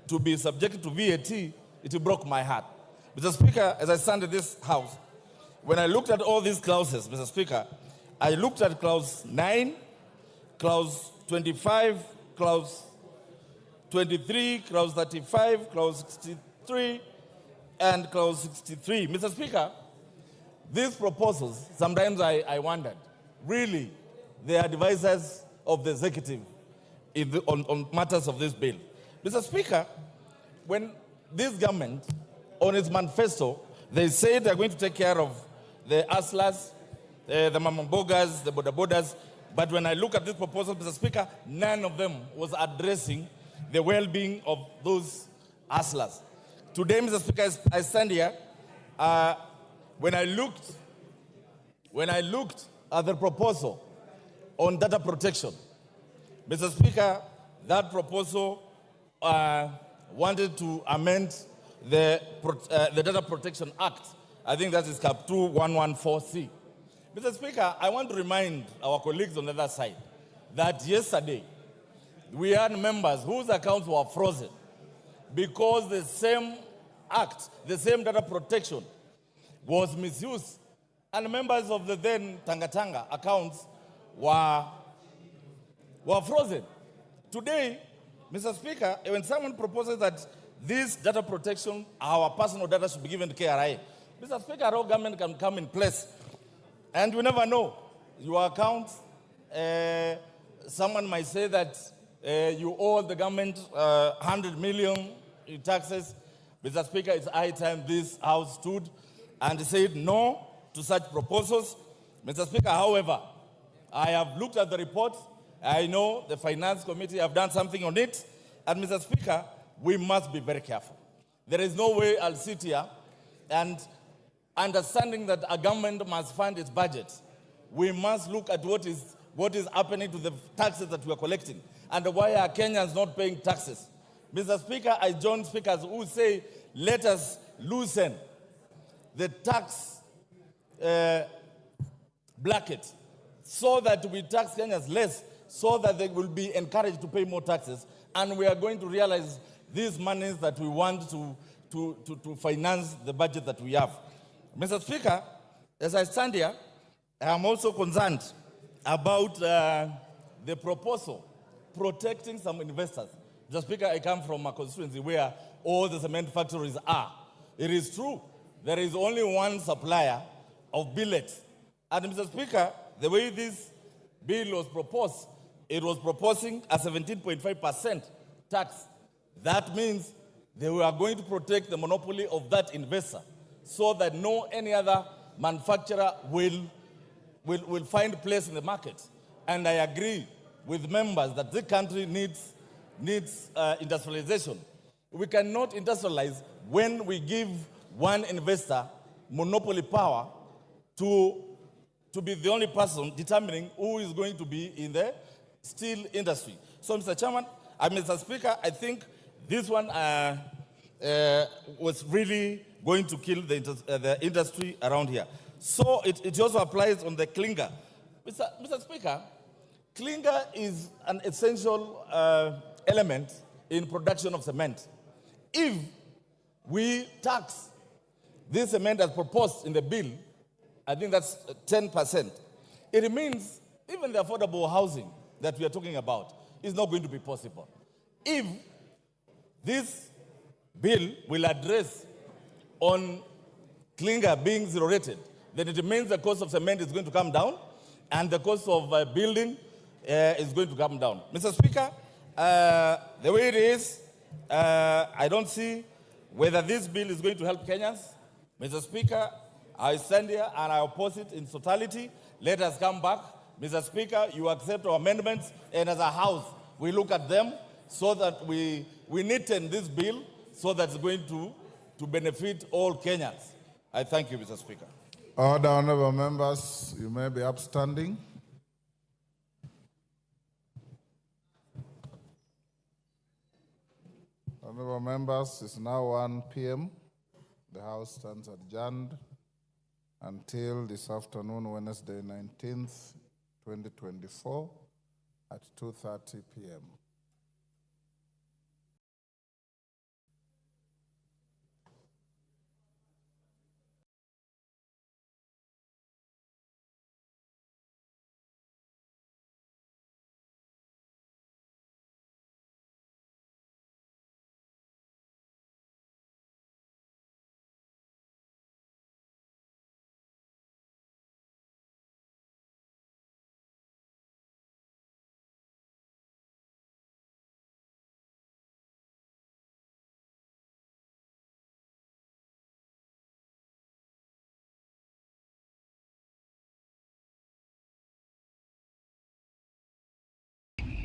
to be subjected to VAT, it broke my heart. Mr. Speaker, as I stand in this house, when I looked at all these clauses, Mr. Speaker, I looked at clause 9, clause 25, clause 23, clause 35, clause 63, and clause 63. Mr. Speaker, these proposals, sometimes I wondered, really, they are devices of the executive on matters of this bill. Mr. Speaker, when this government, on its manifesto, they say they're going to take care of the hustlers, the mamambogas, the bodabodas, but when I look at this proposal, Mr. Speaker, none of them was addressing the well-being of those hustlers. Today, Mr. Speaker, I stand here, when I looked at the proposal on data protection, Mr. Speaker, that proposal wanted to amend the Data Protection Act. I think that is Cap 2114C. Mr. Speaker, I want to remind our colleagues on the other side that yesterday we had members whose accounts were frozen because the same act, the same data protection was misused, and members of the then Tanga accounts were frozen. Today, Mr. Speaker, when someone proposes that this data protection, our personal data should be given to KRA, Mr. Speaker, our government can come in place. And you never know. Your account, someone might say that you owe the government 100 million in taxes. Mr. Speaker, it's high time this House stood and said no to such proposals. Mr. Speaker, however, I have looked at the report. I know the Finance Committee have done something on it. And Mr. Speaker, we must be very careful. There is no way I'll sit here and understanding that a government must fund its budget, we must look at what is happening to the taxes that we are collecting and why are Kenyans not paying taxes. Mr. Speaker, I join speakers who say, let us loosen the tax bracket so that we tax Kenyans less, so that they will be encouraged to pay more taxes, and we are going to realize these monies that we want to finance the budget that we have. Mr. Speaker, as I stand here, I am also concerned about the proposal protecting some investors. Mr. Speaker, I come from a constituency where all the cement factories are. It is true, there is only one supplier of billets. And Mr. Speaker, the way this bill was proposed, it was proposing a 17.5% tax. That means they were going to protect the monopoly of that investor so that no any other manufacturer will find place in the market. And I agree with members that this country needs industrialization. We cannot industrialize when we give one investor monopoly power to be the only person determining who is going to be in the steel industry. So, Mr. Chairman, Mr. Speaker, I think this one was really going to kill the industry around here. So it also applies on the clinker. Mr. Speaker, clinker is an essential element in production of cement. If we tax this cement as proposed in the bill, I think that's 10%. It means even the affordable housing that we are talking about is not going to be possible. If this bill will address on clinker being zero rated, then it means the cost of cement is going to come down and the cost of building is going to come down. Mr. Speaker, the way it is, I don't see whether this bill is going to help Kenyans. Mr. Speaker, I stand here and I oppose it in totality. Let us come back. Mr. Speaker, you accept our amendments, and as a House, we look at them so that we neaten this bill so that it's going to benefit all Kenyans. I thank you, Mr. Speaker. Order, honorable members, you may be upstanding. Honorable members, it's now 1 p.m. The House stands adjourned until this afternoon, Wednesday, 19th, 2024, at 2:30 p.m.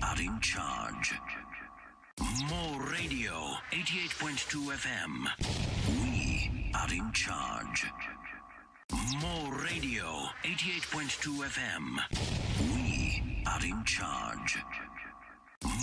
Are in charge. More Radio, 88.2 FM. We are in charge. More Radio, 88.2 FM. We are in charge.